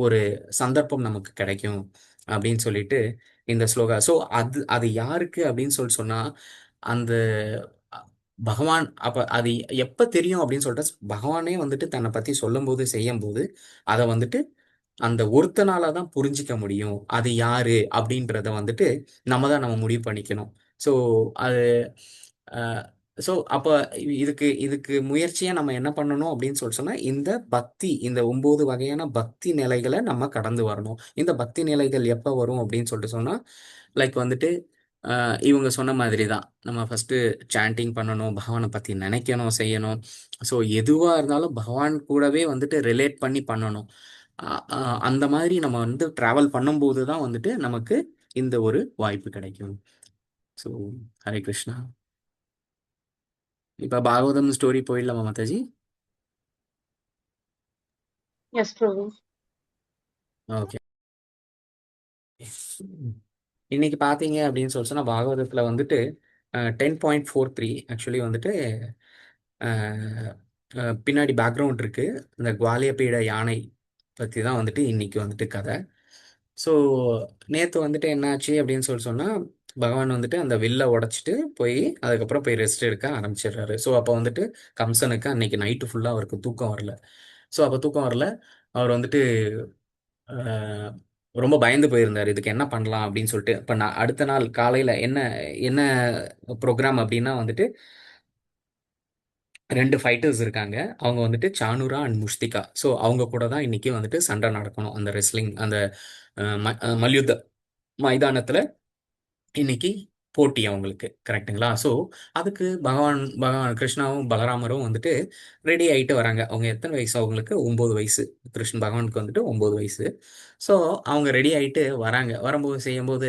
ஒரு சந்தர்ப்பம் நமக்கு கிடைக்கும் அப்படின்னு சொல்லிட்டு இந்த ஸ்லோகா. ஸோ அது அது யாருக்கு அப்படின்னு சொன்னா அந்த பகவான் அப்ப அது எப்ப தெரியும் அப்படின்னு சொல்லிட்டு பகவானே வந்துட்டு தன்னை பத்தி சொல்லும் போது செய்யும் போது அதை வந்துட்டு அந்த ஒருத்தனால தான் புரிஞ்சிக்க முடியும். அது யாரு அப்படின்றத வந்துட்டு நம்ம முடிவு பண்ணிக்கணும். ஸோ அது ஸோ அப்போ இதுக்கு இதுக்கு முயற்சியா நம்ம என்ன பண்ணணும் அப்படின்னு சொன்னா இந்த பக்தி, இந்த 9 வகையான பக்தி நிலைகளை நம்ம கடந்து வரணும். இந்த பக்தி நிலைகள் எப்போ வரும் அப்படின்னு சொல்லிட்டு சொன்னா லைக் வந்துட்டு இவங்க சொன்ன மாதிரி தான் நம்ம ஃபர்ஸ்ட் சாண்டிங் பண்ணணும், பகவானை பத்தி நினைக்கணும், செய்யணும். ஸோ எதுவா இருந்தாலும் பகவான் கூடவே வந்துட்டு ரிலேட் பண்ணி பண்ணணும். அந்த மாதிரி நம்ம வந்து டிராவல் பண்ணும்போது தான் வந்துட்டு நமக்கு இந்த ஒரு வாய்ப்பு கிடைக்கும். ஸோ ஹரே கிருஷ்ணா. இப்ப பாகவதம் ஸ்டோரி போயிடலாமா மாதாஜி? எஸ் பிரபு. ஓகே. இன்னைக்கு பார்த்தீங்க அப்படின்னு சொன்னா பாகவதத்தில் வந்துட்டு 10.43 ஆக்சுவலி வந்துட்டு பின்னாடி பேக்ரவுண்ட் இருக்கு. இந்த குவாலியப்பீட யானை பற்றி தான் வந்துட்டு இன்னைக்கு வந்துட்டு கதை. ஸோ நேற்று வந்துட்டு என்னாச்சு அப்படின்னு சொன்னால் பகவான் வந்துட்டு அந்த வில்லை உடைச்சிட்டு போய் அதுக்கப்புறம் போய் ரெஸ்ட் எடுக்க ஆரம்பிச்சிடுறாரு. ஸோ அப்போ வந்துட்டு கம்சனுக்கு அன்னைக்கு நைட்டு ஃபுல்லாக அவருக்கு தூக்கம் வரல. ஸோ அப்போ தூக்கம் வரல, அவர் வந்துட்டு ரொம்ப பயந்து போயிருந்தார், இதுக்கு என்ன பண்ணலாம் அப்படின்னு சொல்லிட்டு. இப்போ நான் அடுத்த நாள் காலையில் என்ன என்ன ப்ரோக்ராம் அப்படின்னா வந்துட்டு 2 ஃபைட்டர்ஸ் இருக்காங்க. அவங்க வந்துட்டு சானூரா அண்ட் முஷ்திகா. ஸோ அவங்க கூட தான் இன்னைக்கு வந்துட்டு சண்டை நடக்கணும். அந்த ரெஸ்லிங் அந்த மல்யுத்த மைதானத்தில் இன்னைக்கு போட்டி அவங்களுக்கு, கரெக்டுங்களா. ஸோ அதுக்கு பகவான் கிருஷ்ணாவும் பலராமரும் வந்துட்டு ரெடி ஆகிட்டு வராங்க. அவங்க எத்தனை வயசு அவங்களுக்கு? 9 வயசு. பகவானுக்கு வந்துட்டு 9 வயசு. ஸோ அவங்க ரெடி ஆகிட்டு வராங்க. வரும்போது செய்யும்போது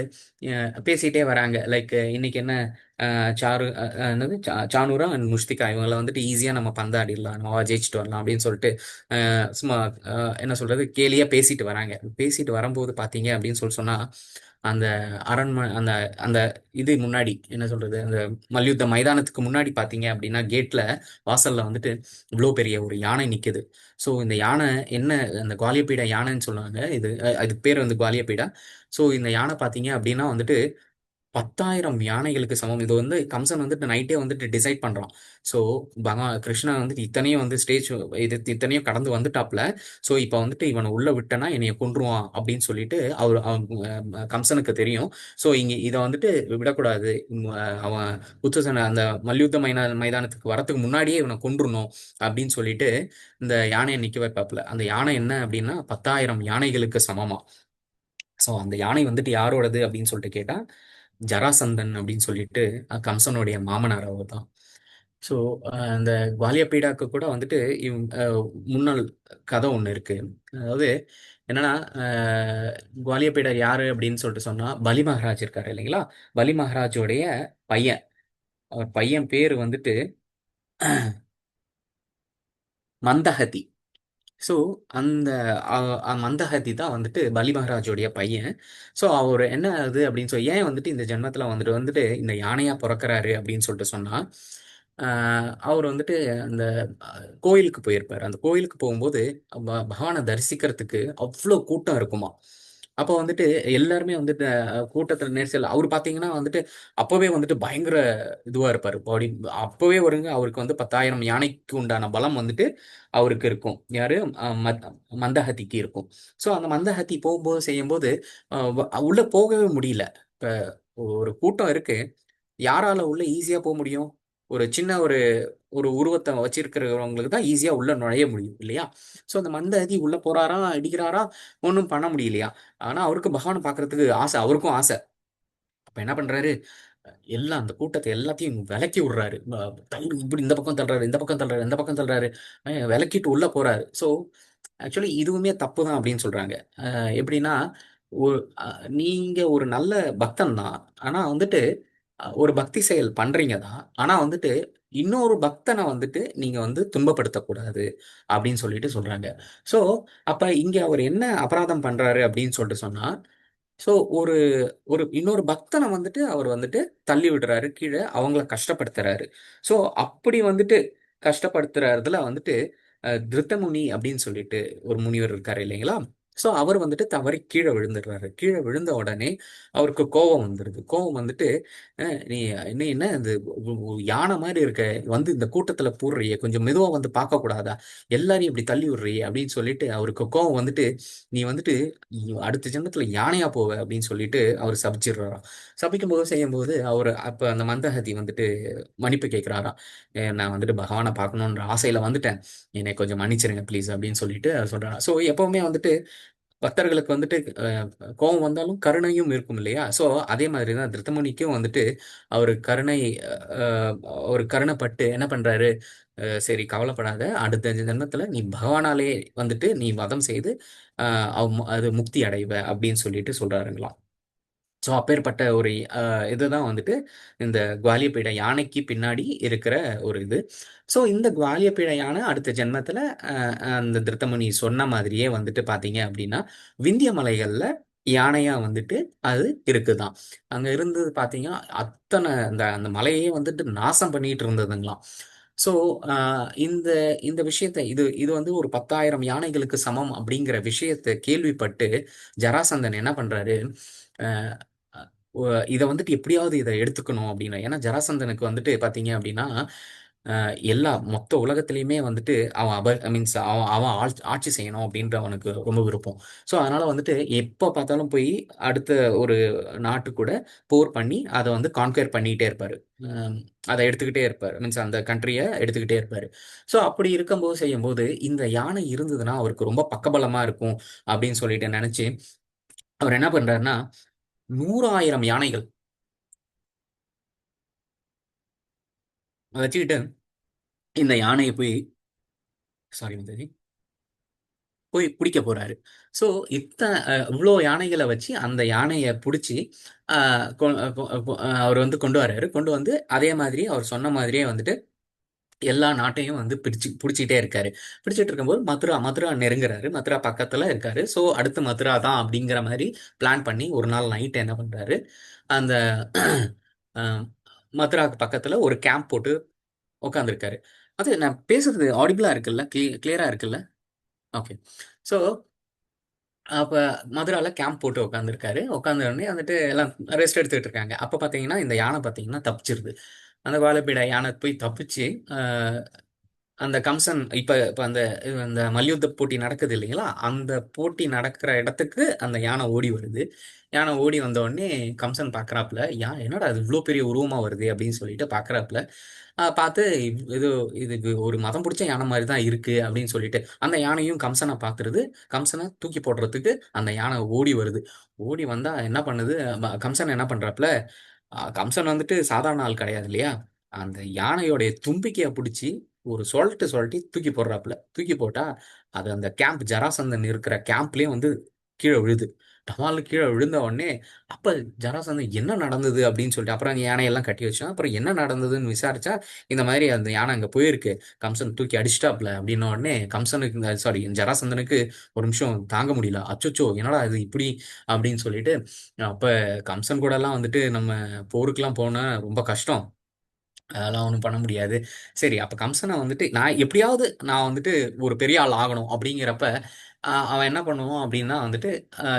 பேசிகிட்டே வராங்க. லைக் இன்னைக்கு என்ன என்னது சானூரா அண்ட் முஷ்திகா இவங்களை வந்துட்டு ஈஸியாக நம்ம பந்தாடிடலாம், நம்ம ஜெயிச்சுட்டு வரலாம் அப்படின்னு சொல்லிட்டு சும்மா என்ன சொல்கிறது கேலியாக பேசிட்டு வராங்க. பேசிட்டு வரும்போது பார்த்தீங்க அப்படின்னு சொன்னால் அந்த அரண்மனை அந்த அந்த இது முன்னாடி என்ன சொல்கிறது அந்த மல்யுத்த மைதானத்துக்கு முன்னாடி பார்த்தீங்க அப்படின்னா கேட்டில் வாசலில் வந்துட்டு இவ்வளோ பெரிய ஒரு யானை நிற்குது. ஸோ இந்த யானை என்ன அந்த குவாலியப்பீடா யானைன்னு சொல்லுவாங்க. இதுக்கு பேர் வந்து குவாலியப்பீடா. ஸோ இந்த யானை பார்த்தீங்க அப்படின்னா வந்துட்டு 10,000 யானைகளுக்கு சமம். இது வந்து கம்சன் வந்துட்டு நைட்டே வந்துட்டு டிசைட் பண்ணுறான். ஸோ கிருஷ்ணா வந்துட்டு இத்தனையும் வந்து ஸ்டேஜ் இத்தனையும் கடந்து வந்துட்டாப்ல. ஸோ இப்போ வந்துட்டு இவனை உள்ள விட்டனா என்னைய கொன்றுவான் அப்படின்னு சொல்லிட்டு கம்சனுக்கு தெரியும். ஸோ இதை வந்துட்டு விடக்கூடாது, அவன் புத்தசன அந்த மல்யுத்த மைதானத்துக்கு வரத்துக்கு முன்னாடியே இவனை கொன்றுணும் அப்படின்னு சொல்லிட்டு இந்த யானையை நிற்க வைப்பாப்புல. அந்த யானை என்ன அப்படின்னா 10,000 யானைகளுக்கு சமமா. ஸோ அந்த யானை வந்துட்டு யாரோடது அப்படின்னு சொல்லிட்டு கேட்டா ஜராசந்தன் அப்படின்னு சொல்லிட்டு கம்சனுடைய மாமனார் அவர் தான். ஸோ அந்த குவாலியப்பீடாக்கு கூட வந்துட்டு முன்னாள் கதை ஒன்று இருக்கு. அதாவது என்னன்னா குவாலியப்பீடா யாரு அப்படின்னு சொல்லிட்டு சொன்னா பலி மகாராஜ் இருக்காரு இல்லைங்களா. பலி மகாராஜோடைய பையன், அவர் பையன் பேர் வந்துட்டு மந்தஹதி. ஸோ அந்த மந்தஹதி தான் வந்துட்டு பலி மகாராஜோடைய பையன். ஸோ அவர் என்ன ஆகுது அப்படின்னு சொல்லி ஏன் வந்துட்டு இந்த ஜென்மத்தில் வந்துட்டு வந்துட்டு இந்த யானையாக பிறக்கிறாரு அப்படின்னு சொல்லிட்டு சொன்னால், அவர் வந்துட்டு அந்த கோயிலுக்கு போயிருப்பார். அந்த கோயிலுக்கு போகும்போது பகவானை தரிசிக்கிறதுக்கு அவ்வளோ கூட்டம் இருக்குமா. அப்போ வந்துட்டு எல்லாருமே வந்துட்டு கூட்டத்தில் நெரிசல் அவர் பார்த்தீங்கன்னா வந்துட்டு அப்போவே வந்துட்டு பயங்கர இதுவாக இருப்பார் பாடி. அப்போவே வருங்க அவருக்கு வந்து 10,000 யானைக்கு உண்டான பலம் வந்துட்டு அவருக்கு இருக்கும். யாரு மந்தஹத்திக்கு இருக்கும். ஸோ அந்த மந்தஹத்தி போகும்போது செய்யும்போது உள்ள போகவே முடியல. இப்போ ஒரு கூட்டம் இருக்கு, யாரால உள்ள ஈஸியா போக முடியும்? ஒரு சின்ன ஒரு ஒரு உருவத்தை வச்சிருக்கிறவங்களுக்கு தான் ஈஸியா உள்ள நுழைய முடியும் இல்லையா? ஸோ அந்த மந்தஹதி உள்ள போறாரா, இடிக்கிறாரா, ஒன்றும் பண்ண முடியலையா? ஆனா அவருக்கு பகவானை பார்க்கறதுக்கு ஆசை, அவருக்கும் ஆசை. அப்ப என்ன பண்றாரு, எல்லாம் அந்த கூட்டத்தை எல்லாத்தையும் விலக்கி விடுறாரு. தள்ளு, இப்படி இந்த பக்கம் தள்ளுறாரு, இந்த பக்கம் தள்ளுறாரு, இந்த பக்கம் தள்ளுறாரு, விலக்கிட்டு உள்ள போறாரு. ஸோ ஆக்சுவலி இதுவுமே தப்பு தான் அப்படின்னு சொல்றாங்க. எப்படின்னா, ஒரு நீங்க ஒரு நல்ல பக்தன் தான். ஆனா வந்துட்டு ஒரு பக்தி செயல் பண்றீங்க தான். ஆனா வந்துட்டு இன்னொரு பக்தனை வந்துட்டு நீங்க வந்து துன்பப்படுத்தக்கூடாது அப்படின்னு சொல்லிட்டு சொல்றாங்க. ஸோ அப்ப இங்க அவர் என்ன அபராதம் பண்றாரு அப்படின்னு சொல்லிட்டு சொன்னா, ஸோ ஒரு ஒரு இன்னொரு பக்தனை வந்துட்டு அவர் வந்துட்டு தள்ளி விடுறாரு கீழே, அவங்கள கஷ்டப்படுத்துறாரு. ஸோ அப்படி வந்துட்டு கஷ்டப்படுத்துறதுல வந்துட்டு திருத்தமுனி அப்படின்னு சொல்லிட்டு ஒரு முனிவர் இருக்காரு இல்லைங்களா? ஸோ அவர் வந்துட்டு தவறி கீழே விழுந்துடுறாரு. கீழே விழுந்த உடனே அவருக்கு கோபம் வந்துடுது. கோபம் வந்துட்டு நீ என்ன என்ன இந்த யானை மாதிரி இருக்க, வந்து இந்த கூட்டத்துல போடுறியே, கொஞ்சம் மெதுவா வந்து பார்க்கக்கூடாதா, எல்லாரையும் இப்படி தள்ளி விடுறியே அப்படின்னு சொல்லிட்டு அவருக்கு கோபம் வந்துட்டு, நீ வந்துட்டு அடுத்த ஜென்மத்துல யானையா போவ அப்படின்னு சொல்லிட்டு அவர் சபிச்சிடுறாராம். சபிக்கும் போது செய்யும்போது அவர் அப்ப அந்த மந்தஹதி வந்துட்டு மன்னிப்பு கேட்கிறாராம். நான் வந்துட்டு பகவானை பார்க்கணுன்ற ஆசையில வந்துட்டேன், என்னை கொஞ்சம் மன்னிச்சிருங்க ப்ளீஸ் அப்படின்னு சொல்லிட்டு அவர் சொல்றாரு. ஸோ எப்பவுமே வந்துட்டு பக்தர்களுக்கு வந்துட்டு கோபம் வந்தாலும் கருணையும் இருக்கும் இல்லையா? ஸோ அதே மாதிரி தான் திருத்தமுனிக்கும் வந்துட்டு அவரு கருணை ஒரு கருணைப்பட்டு என்ன பண்றாரு, சரி கவலைப்படாத, அடுத்த ஜென்மத்துல நீ பகவானாலே வந்துட்டு நீ வதம் செய்து அது முக்தி அடைவ அப்படின்னு சொல்லிட்டு சொல்றாருங்களாம். ஸோ அப்பேற்பட்ட ஒரு இதுதான் வந்துட்டு இந்த குவாலியப்பீட யானைக்கு பின்னாடி இருக்கிற ஒரு இது. ஸோ இந்த குவாலியப்பீட யானை அடுத்த ஜென்மத்தில் அந்த திருத்தமுனி சொன்ன மாதிரியே வந்துட்டு பார்த்தீங்க அப்படின்னா விந்திய மலைகளில் யானையா வந்துட்டு அது இருக்குதான். அங்கே இருந்தது பார்த்தீங்க, அத்தனை அந்த அந்த மலையே வந்துட்டு நாசம் பண்ணிட்டு இருந்ததுங்களாம். ஸோ இந்த இந்த விஷயத்த இது இது வந்து ஒரு 10,000 யானைகளுக்கு சமம் அப்படிங்கிற விஷயத்தை கேள்விப்பட்டு ஜராசந்தன் என்ன பண்றாரு, இதை வந்துட்டு எப்படியாவது இதை எடுத்துக்கணும் அப்படின்னு. ஏன்னா ஜராசந்தனுக்கு வந்துட்டு பார்த்தீங்க அப்படின்னா எல்லா மொத்த உலகத்திலையுமே வந்துட்டு அவன் மீன்ஸ் அவன் அவன் ஆட்சி செய்யணும் அப்படின்ற அவனுக்கு ரொம்ப விருப்பம். ஸோ அதனால வந்துட்டு எப்போ பார்த்தாலும் போய் அடுத்த ஒரு நாட்டு கூட போர் பண்ணி அதை வந்து கான்கேர் பண்ணிக்கிட்டே இருப்பாரு. அதை எடுத்துக்கிட்டே இருப்பார், மீன்ஸ் அந்த கண்ட்ரியை எடுத்துக்கிட்டே இருப்பாரு. ஸோ அப்படி இருக்கும்போது செய்யும்போது இந்த யானை இருந்ததுன்னா அவருக்கு ரொம்ப பக்கபலமா இருக்கும் அப்படின்னு சொல்லிட்டு நினைச்சு அவர் என்ன பண்றாருன்னா 100,000 யானைகள் வச்சுக்கிட்டு இந்த யானையை போய் சாரி மந்தாஜி போய் பிடிக்க போறாரு. ஸோ இவ்வளோ யானைகளை வச்சு அந்த யானையை பிடிச்சி அவர் வந்து கொண்டு வர்றாரு. கொண்டு வந்து அதே மாதிரி அவர் சொன்ன மாதிரியே வந்துட்டு எல்லா நாட்டையும் வந்து பிடிச்சிக்கிட்டே இருக்காரு. பிடிச்சிட்டு இருக்கும்போது மதுரா நெருங்குறாரு. மதுரா பக்கத்துல இருக்காரு. ஸோ அடுத்து மதுரா தான் அப்படிங்கிற மாதிரி பிளான் பண்ணி ஒரு நாள் நைட் என்ன பண்றாரு, அந்த மதுராக்கு பக்கத்துல ஒரு கேம்ப் போட்டு உட்காந்துருக்காரு. அது நான் பேசுறது ஆடிபிளா இருக்குல்ல, கிளியரா இருக்குல்ல? ஓகே. ஸோ அப்போ மதுரால கேம்ப் போட்டு உட்காந்துருக்காரு. உட்காந்த உடனே வந்துட்டு எல்லாம் ரெஸ்ட் எடுத்துக்கிட்டு இருக்காங்க. அப்போ பார்த்தீங்கன்னா இந்த யானை பார்த்தீங்கன்னா தப்பிச்சிருது. அந்த வாழைப்பீட யானை போய் தப்பிச்சு அந்த கம்சன் இப்போ இப்போ அந்த அந்த மல்யுத்த போட்டி நடக்குது இல்லைங்களா, அந்த போட்டி நடக்கிற இடத்துக்கு அந்த யானை ஓடி வருது. யானை ஓடி வந்த உடனே கம்சன் பார்க்குறாப்புல, என்னடா அது இவ்வளோ பெரிய உருவமா வருது அப்படின்னு சொல்லிட்டு பார்க்குறாப்புல. பார்த்து இது இது ஒரு மதம் பிடிச்ச யானை மாதிரி தான் இருக்கு அப்படின்னு சொல்லிட்டு அந்த யானையும் கம்சனை பார்த்துருது. கம்சனை தூக்கி போடுறதுக்கு அந்த யானை ஓடி வருது. ஓடி வந்தா என்ன பண்ணுது, கம்சன் என்ன பண்றாப்புல, கம்சன் வந்துட்டு சாதாரண ஆள் கிடையாது இல்லையா, அந்த யானையோடைய தும்பிக்கையை பிடிச்சி ஒரு சொல்லட்டி தூக்கி போடுறாப்புல. தூக்கி போட்டா அது அந்த கேம்ப் ஜராசந்தன் இருக்கிற கேம்ப்லயே வந்து கீழே விழுது. டமால்னு கீழே விழுந்த உடனே அப்ப ஜராசந்தன் என்ன நடந்தது அப்படின்னு சொல்லிட்டு அப்புறம் அந்த யானையெல்லாம் கட்டி வச்சான். அப்புறம் என்ன நடந்ததுன்னு விசாரிச்சா இந்த மாதிரி அந்த யானை அங்க போயிருக்கு, கம்சன் தூக்கி அடிச்சிட்டாப்ல அப்படின்ன உடனே கம்சனுக்கு சாரி ஜராசந்தனுக்கு ஒரு நிமிஷம் தாங்க முடியல. அச்சோச்சோ என்னடா இது இப்படி அப்படின்னு சொல்லிட்டு அப்ப கம்சன் கூட எல்லாம் வந்துட்டு நம்ம போருக்கெல்லாம் போனா ரொம்ப கஷ்டம், அதெல்லாம் ஒன்றும் பண்ண முடியாது. சரி அப்ப கம்சனை வந்துட்டு நான் எப்படியாவது நான் வந்துட்டு ஒரு பெரிய ஆள் ஆகணும் அப்படிங்கிறப்ப அவன் என்ன பண்ணுவான் அப்படின்னா வந்துட்டு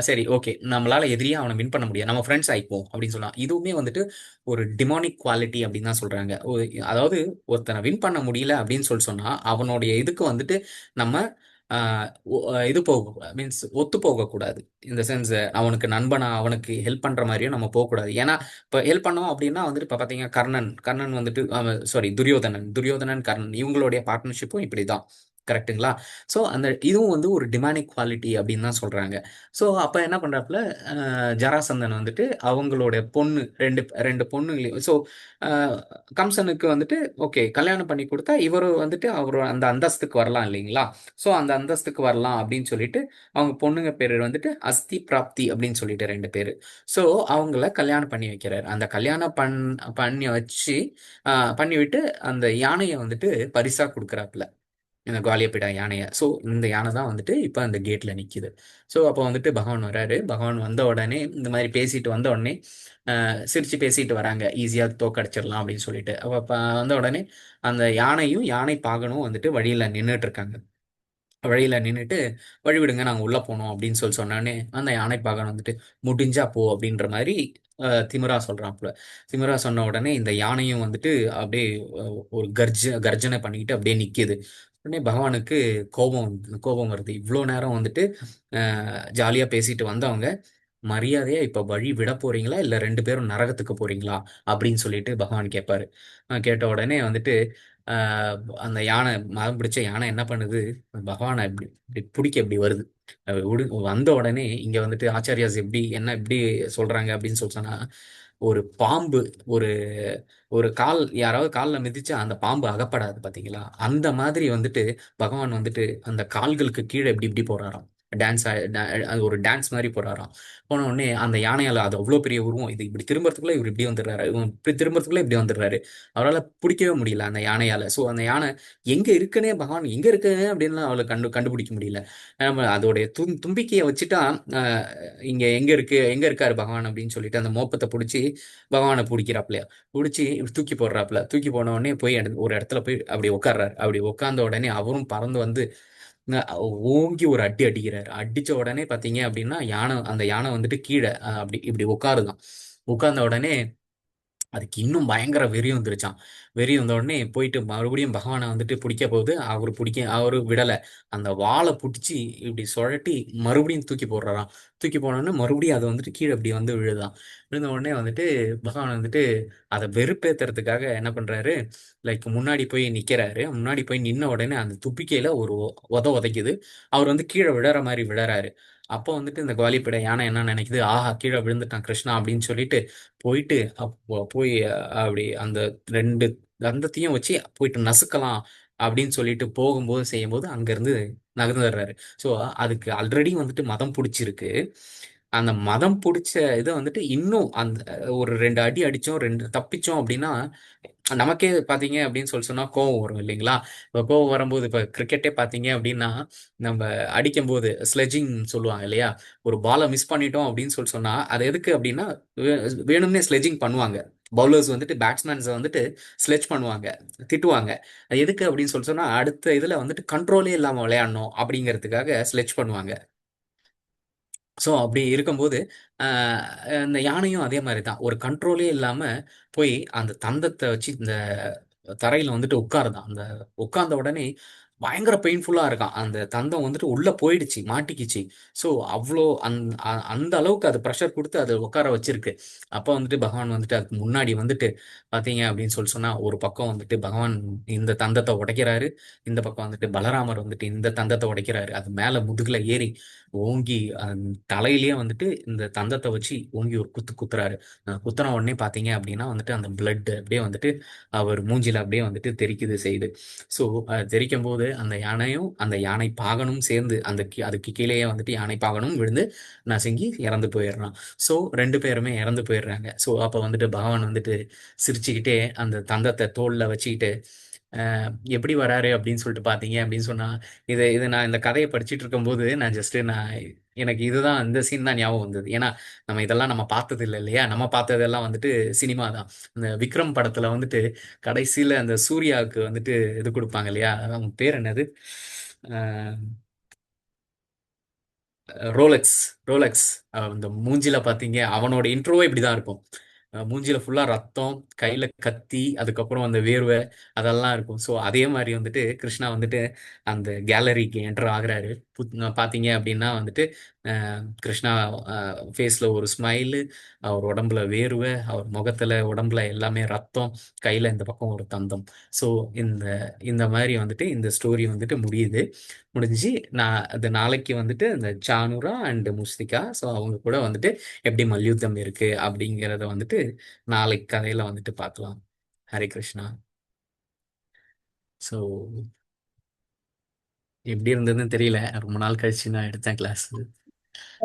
சரி ஓகே நம்மளால எதிரியா அவனை வின் பண்ண முடியாது, நம்ம ஃப்ரெண்ட்ஸ் ஆயிப்போம் அப்படின்னு சொல்லலாம். இதுவுமே வந்துட்டு ஒரு டிமானிக் குவாலிட்டி அப்படின்னு தான் சொல்றாங்க. அதாவது ஒருத்தனை வின் பண்ண முடியல அப்படின்னு சொல்லி சொன்னா அவனுடைய இதுக்கு வந்துட்டு நம்ம இது போக மீன்ஸ் ஒத்து போகக்கூடாது. இந்த சென்ஸ் அவனுக்கு நண்பனா அவனுக்கு ஹெல்ப் பண்ற மாதிரியும் நம்ம போகக்கூடாது. ஏன்னா இப்போ ஹெல்ப் பண்ணோம் அப்படின்னா வந்துட்டு இப்போ பார்த்தீங்க கர்ணன் வந்துட்டு சாரி துரியோதனன் கர்ணன் இவங்களுடைய பார்ட்னர்ஷிப்பும் இப்படிதான், கரெக்ட்டுங்களா? ஸோ அந்த இதுவும் வந்து ஒரு டிமானிக் குவாலிட்டி அப்படின்னு தான் சொல்றாங்க. ஸோ அப்போ என்ன பண்றாப்புல ஜராசந்தன் வந்துட்டு அவங்களோட பொண்ணு ரெண்டு ரெண்டு பொண்ணுங்களையும் ஸோ கம்சனுக்கு வந்துட்டு ஓகே கல்யாணம் பண்ணி கொடுத்தா இவர் வந்துட்டு அவர் அந்த அந்தஸ்துக்கு வரலாம் இல்லைங்களா? ஸோ அந்த அந்தஸ்துக்கு வரலாம் அப்படின்னு சொல்லிட்டு அவங்க பொண்ணுங்க பேர் வந்துட்டு அஸ்தி பிராப்தி அப்படின்னு சொல்லிட்டு ரெண்டு பேர். ஸோ அவங்கள கல்யாணம் பண்ணி வைக்கிறாரு. அந்த கல்யாணம் பண்ணி வச்சு பண்ணி விட்டு அந்த யானையை வந்துட்டு பரிசா கொடுக்குறாப்புல, இந்த குவாலியப்பீடா யானையை. ஸோ இந்த யானை தான் வந்துட்டு இப்போ அந்த கேட்ல நிற்கிது. ஸோ அப்போ வந்துட்டு பகவான் வராரு. பகவான் வந்த உடனே இந்த மாதிரி பேசிட்டு வந்த உடனே சிரிச்சு பேசிட்டு வராங்க, ஈஸியாக தோக்கடிச்சிடலாம் அப்படின்னு சொல்லிட்டு. அப்போ வந்த உடனே அந்த யானையும் யானை பாகனும் வந்துட்டு வழியில நின்றுட்டு இருக்காங்க. வழியில நின்றுட்டு வழி விடுங்க நாங்கள் உள்ள போனோம் அப்படின்னு சொன்னோடனே அந்த யானை பாகன் வந்துட்டு முடிஞ்சா போ அப்படின்ற மாதிரி திமிரா சொல்றாப்புல. திமிரா சொன்ன உடனே இந்த யானையும் வந்துட்டு அப்படியே ஒரு கர்ஜனை பண்ணிக்கிட்டு அப்படியே நிக்குது. உடனே பகவானுக்கு கோபம் வருது. இவ்வளோ நேரம் வந்துட்டு ஜாலியா பேசிட்டு வந்தவங்க மரியாதையா இப்ப வழி விட போறீங்களா இல்ல ரெண்டு பேரும் நரகத்துக்கு போறீங்களா அப்படின்னு சொல்லிட்டு பகவான் கேட்பாரு. கேட்ட உடனே வந்துட்டு ஆஹ் அந்த யானை மதம் பிடிச்ச யானை என்ன பண்ணுது, பகவானை இப்படி இப்படி பிடிக்க இப்படி வருது. வந்த உடனே இங்க வந்துட்டு ஆச்சாரியாஸ் எப்படி சொல்றாங்க அப்படின்னு சொன்னா ஒரு பாம்பு ஒரு ஒரு யாராவது கால்ல மிதிச்சா அந்த பாம்பு அகப்படாது பாத்தீங்களா, அந்த மாதிரி வந்துட்டு பகவான் வந்துட்டு அந்த கால்களுக்கு கீழே இப்படி இப்படி போறாராம். அது ஒரு டான்ஸ் மாதிரி போறாராம். போன உடனே அந்த யானையால அது அவ்வளோ பெரிய உருவம், இது இப்படி திரும்புறதுக்குள்ள இவர் இப்படி வந்துடுறாரு, இவன் இப்படி திரும்புறதுக்குள்ள இப்படி வந்துடுறாரு. அவரால் பிடிக்கவே முடியல அந்த யானையால. ஸோ அந்த யானை எங்க இருக்குன்னே பகவான் எங்க இருக்குன்னு அப்படின்னு அவளை கண்டுபிடிக்க முடியல. நம்ம அதோடைய தும்பிக்கையை வச்சுட்டா எங்க இருக்காரு பகவான் அப்படின்னு சொல்லிட்டு அந்த மோப்பத்தை பிடிச்சி பகவானை பிடிக்கிறாப்லையா, பிடிச்சி தூக்கி போடுறாப்புல. தூக்கி போன உடனே போய் ஒரு இடத்துல போய் அப்படி உட்கார்றாரு. அப்படி உட்கார்ந்த உடனே அவரும் பறந்து வந்து ஓங்கி ஒரு அடி அடிக்கிறாரு. அடிச்ச உடனே பாத்தீங்க அப்படின்னா அந்த யானை வந்துட்டு கீழே அப்படி இப்படி உட்காருதான். உட்கார்ந்த உடனே அதுக்கு இன்னும் பயங்கர வெறி வந்துருச்சான். வெறி வந்த உடனே போயிட்டு மறுபடியும் பகவானை வந்துட்டு பிடிக்க போகுது. அவரு விடலை. அந்த வாழை பிடிச்சி இப்படி சுழட்டி மறுபடியும் தூக்கி போடுறாராம். தூக்கி போனோடனே மறுபடியும் அதை வந்துட்டு கீழே இப்படி வந்து விழுதான். விழுந்த உடனே வந்துட்டு பகவான் வந்துட்டு அதை வெறுப்பேத்துறதுக்காக என்ன பண்றாரு, லைக் முன்னாடி போய் நிக்கிறாரு. முன்னாடி போய் நின்ன உடனே அந்த துப்பிக்கையில ஒரு உதைக்குது. அவர் வந்து கீழே விழற மாதிரி விழறாரு. அப்போ வந்துட்டு இந்த குவாலிப்பட யானை என்ன நினைக்குது, ஆஹா கீழே விழுந்துட்டான் கிருஷ்ணா அப்படின்னு சொல்லிட்டு போயிட்டு அப்போ போய் அப்படி அந்த ரெண்டு தந்தத்தையும் வச்சு போயிட்டு நசுக்கலாம் அப்படின்னு சொல்லிட்டு செய்யும்போது அங்கிருந்து நகர்ந்துடுறாரு. ஸோ அதுக்கு ஆல்ரெடி வந்துட்டு மதம் பிடிச்சிருக்கு. அந்த மதம் பிடிச்ச இதை வந்துட்டு இன்னும் அந்த ஒரு ரெண்டு அடி அடிச்சோம், ரெண்டு தப்பிச்சோம் அப்படின்னா நமக்கே பாத்தீங்க அப்படின்னு சொன்னா கோவம் வரும் இல்லைங்களா? இப்போ கோவம் வரும்போது இப்போ கிரிக்கெட்டே பாத்தீங்க அப்படின்னா நம்ம அடிக்கும் போது ஸ்லெஜிங் சொல்லுவாங்க இல்லையா, ஒரு பாலை மிஸ் பண்ணிட்டோம் அப்படின்னு சொன்னா அது எதுக்கு அப்படின்னா வேணும்னே ஸ்லெஜிங் பண்ணுவாங்க. பவுலர்ஸ் வந்துட்டு பேட்ஸ்மேன்ஸை வந்துட்டு ஸ்லெட்ச் பண்ணுவாங்க, திட்டுவாங்க. அது எதுக்கு அப்படின்னு சொன்னா அடுத்த இதுல வந்துட்டு கண்ட்ரோலே இல்லாம விளையாடணும் அப்படிங்கிறதுக்காக ஸ்லெட்ச் பண்ணுவாங்க. ஸோ அப்படி இருக்கும்போது இந்த யானையும் அதே மாதிரி தான், ஒரு கண்ட்ரோலே இல்லாம போய் அந்த தந்தத்தை வச்சு இந்த தரையில வந்துட்டு உட்காருதான். அந்த உட்கார்ந்த உடனே பயங்கர பெயின்ஃபுல்லா இருக்கான். அந்த தந்தம் வந்துட்டு உள்ள போயிடுச்சு, மாட்டிக்கிச்சு. ஸோ அவ்வளோ அந்த அளவுக்கு அது ப்ரெஷர் கொடுத்து அதை உட்கார வச்சிருக்கு. அப்போ வந்துட்டு பகவான் வந்துட்டு அதுக்கு முன்னாடி வந்துட்டு பார்த்தீங்க அப்படின்னு சொன்னா ஒரு பக்கம் வந்துட்டு பகவான் இந்த தந்தத்தை உடைக்கிறாரு, இந்த பக்கம் வந்துட்டு பலராமர் வந்துட்டு இந்த தந்தத்தை உடைக்கிறாரு. அது மேல முதுகுல ஏறி ஓங்கி தலையிலேயே வந்துட்டு இந்த தந்தத்தை வச்சு ஓங்கி ஒரு குத்துறாரு. குத்துன உடனே பார்த்தீங்க அப்படின்னா வந்துட்டு அந்த பிளட் அப்படியே வந்துட்டு அவர் மூஞ்சில அப்படியே வந்துட்டு தெரிக்குது செய்யுது. ஸோ தெரிக்கும் போது அந்த யானையும் அந்த யானை பாகனும் சேர்ந்து அதுக்கு கீழேயே வந்துட்டு யானை பாகனும் விழுந்து நசுங்கி இறந்து போயிடுறான். ஸோ 2 பேருமே இறந்து போயிடுறாங்க. ஸோ அப்போ வந்துட்டு பகவான் வந்துட்டு சிரிச்சுக்கிட்டே அந்த தந்தத்தை தோல்ல வச்சுக்கிட்டு எப்படி வராரு அப்படின்னு சொல்லிட்டு பார்த்தீங்க அப்படின்னு சொன்னா, இது நான் இந்த கதையை படிச்சுட்டு இருக்கும்போது நான் எனக்கு இதுதான் இந்த சீன் தான் ஞாபகம் வந்தது. ஏன்னா நம்ம இதெல்லாம் நம்ம பார்த்தது இல்லை இல்லையா? நம்ம பார்த்ததெல்லாம் வந்துட்டு சினிமா தான். இந்த விக்ரம் படத்துல வந்துட்டு கடைசியில அந்த சூர்யாவுக்கு வந்துட்டு இது கொடுப்பாங்க இல்லையா? அவங்க பேர் என்னது? அஹ் ரோலெக்ஸ் ரோலெக்ஸ் அந்த மூஞ்சில பார்த்தீங்க அவனோட இன்ட்ரோவே இப்படிதான் இருக்கும். மூஞ்சில ஃபுல்லா ரத்தம், கையில கத்தி, அதுக்கப்புறம் அந்த வேர்வை அதெல்லாம் இருக்கும். ஸோ அதே மாதிரி வந்துட்டு கிருஷ்ணா வந்துட்டு அந்த கேலரிக்கு என்டர் ஆகுறாரு. பார்த்தீங்க அப்படின்னா வந்துட்டு கிருஷ்ணா ஃபேஸ்ல ஒரு ஸ்மைலு, அவர் உடம்புல வேர்வை, அவர் முகத்துல உடம்புல எல்லாமே ரத்தம், கையில இந்த பக்கம் ஒரு தந்தம். ஸோ இந்த இந்த மாதிரி வந்துட்டு இந்த ஸ்டோரி வந்துட்டு முடிஞ்சு அது நாளைக்கு வந்துட்டு இந்த சானுரா அண்ட் முஸ்திகா, ஸோ அவங்க கூட வந்துட்டு எப்படி மல்யுத்தம் இருக்கு அப்படிங்கிறத வந்துட்டு நாளைக்கு கதையில வந்துட்டு பார்க்கலாம். ஹரே கிருஷ்ணா. ஸோ எப்படி இருந்ததுன்னு தெரியல, ரொம்ப நாள் கழிச்சு நான் எடுத்தேன் கிளாஸ்.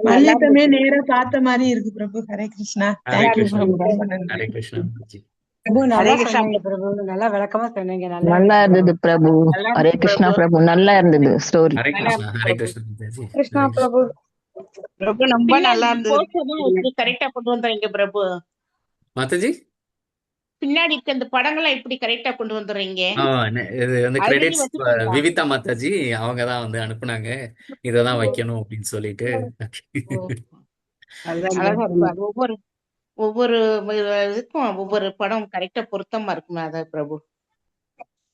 மல்யுத்தமே நேரா பார்த்த மாதிரி இருக்கு பிரபு. ஹரே கிருஷ்ணா. ஹரே தேங்க்யூ கிருஷ்ணா. பிரபு. ரொம்ப நன்றி. ஹரே கிருஷ்ணா குருஜி. பிரபு ஹரே நல்லா கிருஷ்ணா சொன்னீங்க பிரபு, நல்லா விளக்கமா சொன்னீங்க. நல்லா நல்லா இருந்தது பிரபு. நல்லா ஹரே இருக்கு கிருஷ்ணா பிரபு. பிரபு, நல்லா இருந்தது ஸ்டோரி. ஹரே நல்லா கிருஷ்ணா. இருக்கு ஹரே பிரபு. கிருஷ்ணா குருஜி. கிருஷ்ணா ஹரே கிருஷ்ணா. பிரபு. பிரபு ரொம்ப பின்னாடி நல்லா இருந்தது. போஸ்டர்லாம் இப்படி கரெக்டா கொண்டு வந்துடுறீங்க பிரபு. மாதாஜி பின்னாடி இருக்க இந்த படங்கள்லாம் இப்படி கரெக்டா கொண்டு வந்துடுறீங்க. இது வந்து ஆல்ரெடி கிரெடிட்ஸ் வச்சுட்டீங்களா? விவிதா மாதாஜி அவங்க தான் வந்து அனுப்புனாங்க, இததான் வைக்கணும் அப்படின்னு சொல்லிட்டு. ஓ, அதான் அழகா பிரபு. இருக்கும். அது ஒவ்வொரு ஒவ்வொரு இதுக்கும் ஒவ்வொரு படம் கரெக்டா பொருத்தமா இருக்குமே அதான் பிரபு.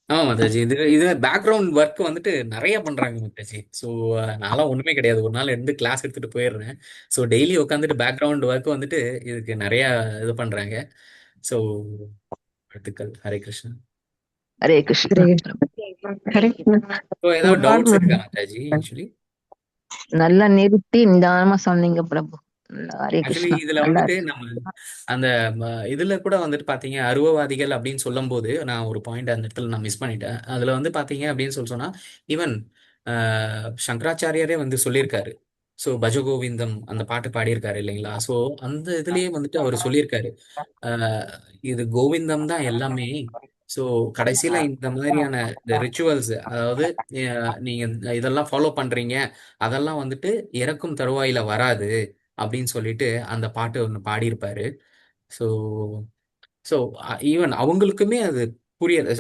ஆமா மாதாஜி, இது பேக்ரவுண்ட் ஒர்க் வந்துட்டு நிறைய பண்றாங்க மாதாஜி. ஸோ நான்லாம் ஒண்ணுமே கிடையாது, ஒரு நாள் இருந்து கிளாஸ் எடுத்துட்டு போயிடுறேன். ஸோ டெய்லி உட்காந்துட்டு பேக்ரவுண்ட் ஒர்க் வந்துட்டு இதுக்கு நிறைய இது பண்றாங்க. ஸோ வாழ்த்துக்கள். ஹரே கிருஷ்ணா. ஹரே கிருஷ்ணா. ஹரே கிருஷ்ணா. ஸோ ஏதாவது டவுட்ஸ் இருக்கா மாதாஜி? ஆக்சுவலி நல்லா நிறுத்தி நிதானமா சொன்னீங்க பிரபு. ஹரே ஆக்சுவலி கிருஷ்ணா. இதுல நல்லா வந்துட்டு நம்ம அந்த இதுல கூட வந்துட்டு பாத்தீங்க அருவவாதிகள் அப்படின்னு சொல்லும் போது நான் ஒரு பாயிண்ட் அந்த இடத்துல நான் மிஸ் பண்ணிட்டேன். அதுல வந்து பாத்தீங்க அப்படின்னு சொன்னா ஈவன் சங்கராச்சாரியாரே வந்து சொல்லியிருக்காரு. ஸோ பஜகோவிந்தம் அந்த பாட்டு பாடியிருக்காரு இல்லைங்களா? ஸோ அந்த இதுலயே வந்துட்டு அவர் சொல்லியிருக்காரு, ஆஹ் இது கோவிந்தம் தான் எல்லாமே. ஸோ கடைசியில இந்த மாதிரியான இந்த ரிச்சுவல்ஸ், அதாவது நீங்க இதெல்லாம் ஃபாலோ பண்றீங்க, அதெல்லாம் வந்துட்டு இறக்கும் தருவாயில வராது அப்படின்னு சொல்லிட்டு அந்த பாட்டு ஒன்று பாடியிருப்பாரு. ஸோ ஸோ ஈவன் அவங்களுக்குமே அது புரியாது.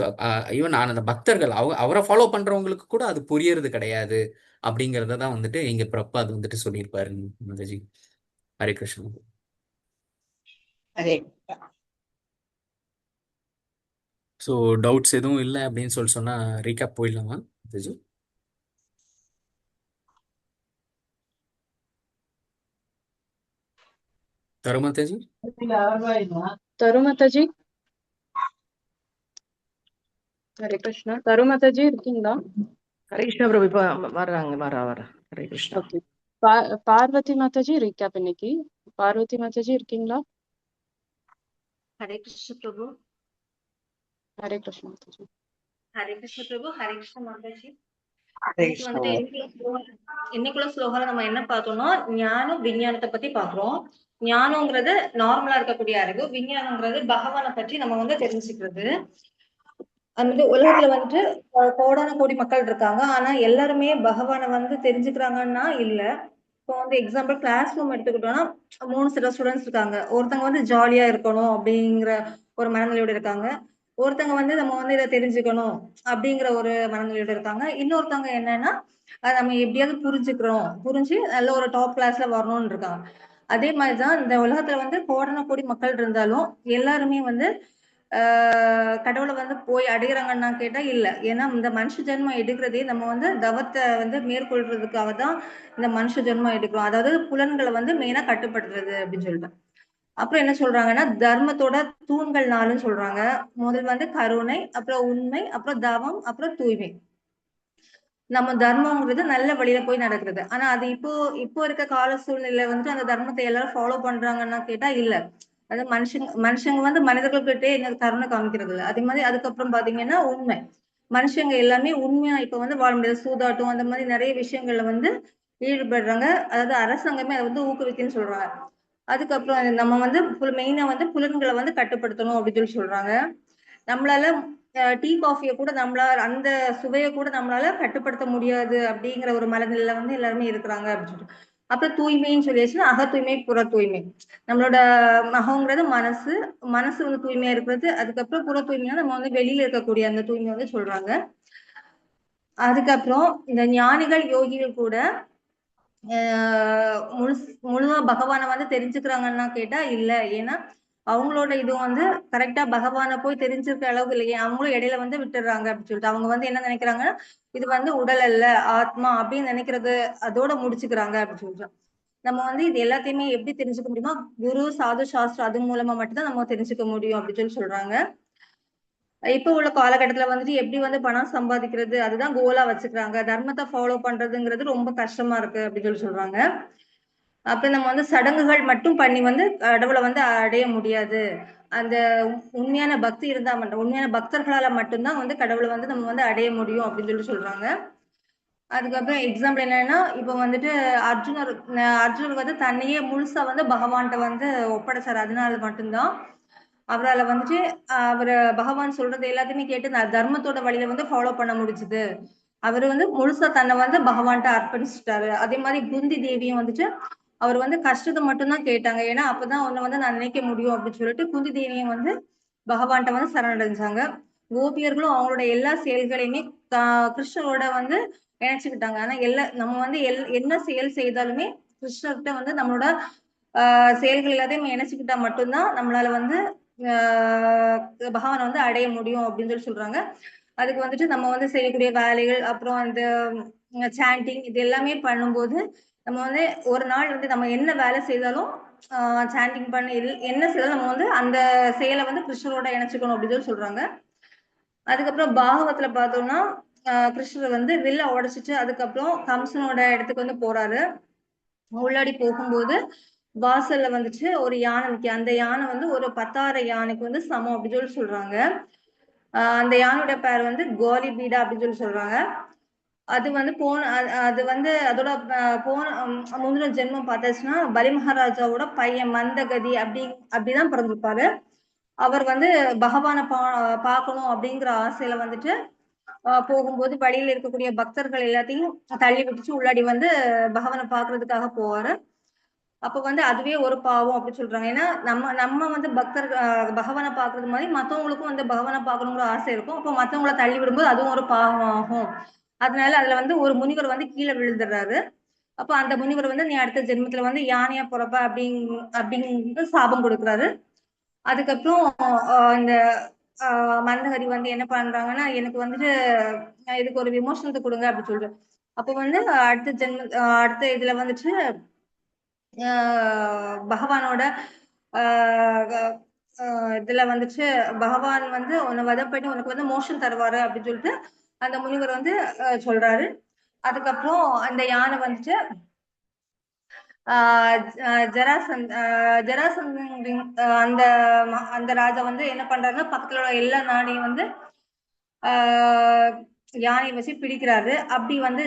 ஈவன் அந்த பக்தர்கள் அவரை ஃபாலோ பண்றவங்களுக்கு கூட அது புரியறது கிடையாது அப்படிங்கிறத தான் வந்துட்டு இங்க பிரபாத் வந்துட்டு சொல்லியிருப்பாரு மாதாஜி. ஹரே கிருஷ்ணா. ஹரே ஸோ டவுட்ஸ் எதுவும் இல்லை அப்படின்னு சொன்னா ரீகேப் போயிடலாமா மாதாஜி? தரு மாதாஜி. தருமதாஜி. ஹரே கிருஷ்ணா. தருமதாஜி இருக்கீங்களா? ஹரே கிருஷ்ணா பிரபு. இப்ப வர ஹரே கிருஷ்ணா. ஓகே. பார்வதி மாதாஜி ரீகேப் இன்னைக்கு. பார்வதி மாதாஜி இருக்கீங்களா? ஹரே கிருஷ்ண பிரபு. ஹரே கிருஷ்ணா மாதாஜி. ஹரே கிருஷ்ண பிரபு. ஹரே கிருஷ்ண மாதாஜி. ஹரே இன்னைக்கு கிருஷ்ணா. வந்துட்டு இன்னைக்குள்ள ஸ்லோகல நம்ம என்ன பார்த்தோம்னா ஞானம் விஞ்ஞானத்தை பத்தி பாக்குறோம். ஞானம்ங்கிறது நார்மலா இருக்கக்கூடிய அறிவு, விஞ்ஞானம்ங்கிறது பகவானை பற்றி நம்ம வந்து தெரிஞ்சுக்கிறது. அது வந்து உலகத்துல வந்துட்டு கோடான கோடி மக்கள் இருக்காங்க, ஆனா எல்லாருமே பகவானை வந்து தெரிஞ்சுக்கிறாங்கன்னா இல்ல. இப்போ வந்து எக்ஸாம்பிள் கிளாஸ் ரூம் எடுத்துக்கிட்டோம்னா 3 சில ஸ்டூடெண்ட்ஸ் இருக்காங்க. ஒருத்தங்க வந்து ஜாலியா இருக்கணும் அப்படிங்கிற ஒரு மனநிலையோட இருக்காங்க, ஒருத்தங்க வந்து நம்ம வந்து இதை தெரிஞ்சுக்கணும் அப்படிங்கிற ஒரு மனநிலையோட இருக்காங்க, இன்னொருத்தவங்க என்னன்னா நம்ம எப்படியாவது புரிஞ்சு நல்ல ஒரு டாப் கிளாஸ்ல வரணும்னு இருக்காங்க. அதே மாதிரிதான் இந்த உலகத்துல வந்து கோடான கோடி மக்கள் இருந்தாலும் எல்லாருமே வந்து கடவுளை வந்து போய் அடைகிறாங்கன்னா கேட்டா இல்ல. ஏன்னா இந்த மனுஷ ஜென்மம் எடுக்கிறதே நம்ம வந்து தவத்தை வந்து மேற்கொள்றதுக்காக தான் இந்த மனுஷ ஜென்மம் எடுக்கிறோம். அதாவது புலன்களை வந்து மெயினா கட்டுப்படுத்துறது அப்படின்னு சொல்லிட்டு. அப்புறம் என்ன சொல்றாங்கன்னா தர்மத்தோட தூண்கள் 4ன்னு சொல்றாங்க. முதல் வந்து கருணை, அப்புறம் உண்மை, அப்புறம் தவம், அப்புறம் தூய்மை. நம்ம தர்மம்ங்கிறது நல்ல வழியில போய் நடக்கிறது. ஆனா அது இப்போ இருக்க கால சூழ்நிலை வந்துட்டு அந்த தர்மத்தை எல்லாரும் ஃபாலோ பண்றாங்கன்னா கேட்டா இல்ல. அது மனுஷங்க வந்து மனிதர்கள்கிட்டே என்ன கருணை காமிக்கிறது இல்லை. அதே மாதிரி அதுக்கப்புறம் பாத்தீங்கன்னா உண்மை. மனுஷங்க எல்லாமே உண்மையா இப்ப வந்து வாழ முடியாது. சூதாட்டம் அந்த மாதிரி நிறைய விஷயங்கள்ல வந்து ஈடுபடுறாங்க. அதாவது அரசாங்கமே அதை வந்து ஊக்குவிக்குன்னு சொல்றாங்க. அதுக்கப்புறம் நம்ம வந்து மெயினா வந்து புலன்களை வந்து கட்டுப்படுத்தணும் அப்படின்னு சொல்லி சொல்றாங்க. நம்மளால டீ காஃபியை கூட நம்மளால அந்த சுவையை கூட நம்மளால கட்டுப்படுத்த முடியாது அப்படிங்கிற ஒரு மனநிலையில வந்து எல்லாருமே இருக்கிறாங்க அப்படின்னு சொல்லிட்டு. அப்புறம் தூய்மைன்னு சொல்லியாச்சுன்னா அக தூய்மை புற தூய்மை. நம்மளோட மகங்கிறது மனசு, மனசு வந்து தூய்மையா இருக்கிறது. அதுக்கப்புறம் புற தூய்மையா நம்ம வந்து வெளியில இருக்கக்கூடிய அந்த தூய்மை வந்து சொல்றாங்க. அதுக்கப்புறம் இந்த ஞானிகள் யோகிகள் கூட முழுவா பகவானை வந்து தெரிஞ்சுக்கிறாங்கன்னா கேட்டா இல்ல. ஏன்னா அவங்களோட இது வந்து கரெக்டா பகவானை போய் தெரிஞ்சிருக்க அளவுக்கு இல்லையே. அவங்களும் இடையில வந்து விட்டுடுறாங்க அப்படின்னு சொல்லிட்டு அவங்க வந்து என்ன நினைக்கிறாங்கன்னா இது வந்து உடல் அல்ல ஆத்மா அப்படின்னு நினைக்கிறது அதோட முடிச்சுக்கிறாங்க அப்படின்னு சொல்லிட்டு. நம்ம வந்து இது எல்லாத்தையுமே எப்படி தெரிஞ்சுக்க முடியுமா? குரு சாது சாஸ்திரம் அது மூலமா மட்டும்தான் நம்ம தெரிஞ்சுக்க முடியும் அப்படின்னு சொல்லி சொல்றாங்க. இப்ப உள்ள காலகட்டத்துல வந்துட்டு எப்படி வந்து பணம் சம்பாதிக்கிறது அதுதான் கோலா வச்சுக்கிறாங்க. தர்மத்தை ஃபாலோ பண்றதுங்கிறது ரொம்ப கஷ்டமா இருக்கு அப்படின்னு சொல்லி சொல்றாங்க. அப்புறம் நம்ம வந்து சடங்குகள் மட்டும் பண்ணி வந்து கடவுளை வந்து அடைய முடியாது. அந்த உண்மையான பக்தி இருந்தா மட்டும், உண்மையான பக்தர்களால மட்டும்தான் வந்து கடவுளை வந்து நம்ம வந்து அடைய முடியும் அப்படின்னு சொல்லி சொல்றாங்க. அதுக்கப்புறம் எக்ஸாம்பிள் என்னன்னா இப்ப வந்துட்டு அர்ஜுனர் வந்து தன்னையே முழுசா வந்து பகவான்கிட்ட வந்து ஒப்படைச்சாரு. அதனால மட்டும்தான் அவரால் வந்துட்டு அவர் பகவான் சொல்றது எல்லாத்தையுமே கேட்டு தர்மத்தோட வழியில வந்து ஃபாலோ பண்ண முடிஞ்சுது. அவர் வந்து முழுசா தன்னை வந்து பகவான்கிட்ட அர்ப்பணிச்சுட்டாரு. அதே மாதிரி குந்தி தேவியும் வந்துட்டு அவர் வந்து கஷ்டத்தை மட்டும்தான் கேட்டாங்க. ஏன்னா அப்பதான் அவனை வந்து நான் நினைக்க முடியும் அப்படின்னு சொல்லிட்டு குந்தி தேவியும் வந்து பகவான்கிட்ட வந்து சரணடைஞ்சாங்க. கோபியர்களும் அவங்களோட எல்லா செயல்களையுமே கிருஷ்ணரோட வந்து இணைச்சுக்கிட்டாங்க. ஆனா நம்ம வந்து என்ன செயல் செய்தாலுமே கிருஷ்ணர்கிட்ட வந்து நம்மளோட செயல்கள் எல்லாத்தையும் இணைச்சுக்கிட்டா மட்டும்தான் நம்மளால வந்து பகவானை வந்து அடைய முடியும் அப்படின்னு சொல்லி சொல்றாங்க. அதுக்கு வந்துட்டு நம்ம வந்து செய்யக்கூடிய வேலைகள் அப்புறம் அந்த சாண்டிங் இது எல்லாமே பண்ணும்போது நம்ம வந்து ஒரு நாள் வந்து நம்ம என்ன வேலை செய்தாலும் சாண்டிங் பண்ணி என்ன செய்தாலும் நம்ம வந்து அந்த செயலை வந்து கிருஷ்ணரோட இணைச்சுக்கணும் அப்படின்னு சொல்லி சொல்றாங்க. அதுக்கப்புறம் பாகவத்துல பார்த்தோம்னா கிருஷ்ணர் வந்து வில்ல உடைச்சிட்டு அதுக்கப்புறம் கம்சனோட இடத்துக்கு வந்து போறாரு. உள்ளாடி போகும்போது வாசல்ல வந்துட்டு ஒரு யானை நிக்க. அந்த யானை வந்து ஒரு 10,000 யானைக்கு வந்து சமம் அப்படின்னு சொல்லி சொல்றாங்க. அந்த யானையோட பேர் வந்து கோலி பீடா அப்படின்னு சொல்லி சொல்றாங்க. அது வந்து அது வந்து அதோட முந்தின ஜென்மம் பார்த்தாச்சுன்னா பலி மகாராஜாவோட பையன் மந்தகதி அப்படிதான் பிறந்திருப்பாரு. அவர் வந்து பகவானை பார்க்கணும் அப்படிங்கிற ஆசையில வந்துட்டு போகும்போது வழியில இருக்கக்கூடிய பக்தர்கள் எல்லாத்தையும் தள்ளி விட்டுச்சு உள்ளாடி வந்து பகவானை பாக்குறதுக்காக போவாரு. அப்ப வந்து அதுவே ஒரு பாவம் அப்படின்னு சொல்றாங்க. ஏன்னா நம்ம வந்து பகவானை பாக்குறது மாதிரி மத்தவங்களுக்கும் வந்து பகவானை பார்க்கணுங்கிற ஆசை இருக்கும். அப்ப மத்தவங்களை தள்ளி விடும்போது அதுவும் ஒரு பாவம் ஆகும். அதனால அதுல வந்து ஒரு முனிவர் வந்து கீழே விழுந்துடுறாரு. அப்ப அந்த முனிவர் வந்து நீ அடுத்த ஜென்மத்துல வந்து யானையா பிறப்ப அப்படிங்கிற சாபம் கொடுக்குறாரு. அதுக்கப்புறம் இந்த மந்தகரி வந்து என்ன பண்றாங்கன்னா எனக்கு வந்துட்டு இதுக்கு ஒரு விமோசனத்தை கொடுங்க அப்படின்னு சொல்லிட்டு. அப்ப வந்து அடுத்த இதுல வந்துட்டு பகவானோட இதுல வந்துட்டு பகவான் வந்து உன்னை வதம் பண்ணி உனக்கு வந்து மோஷம் தருவாரு அப்படின்னு சொல்லிட்டு அந்த முனிவர் வந்து சொல்றாரு. அதுக்கப்புறம் அந்த யானை வந்துட்டு அந்த அந்த ராஜா வந்து என்ன பண்றாருன்னா பக்கத்துல உள்ள எல்லா நாணையும் வந்து யானையை வச்சு பிடிக்கிறாரு. அப்படி வந்து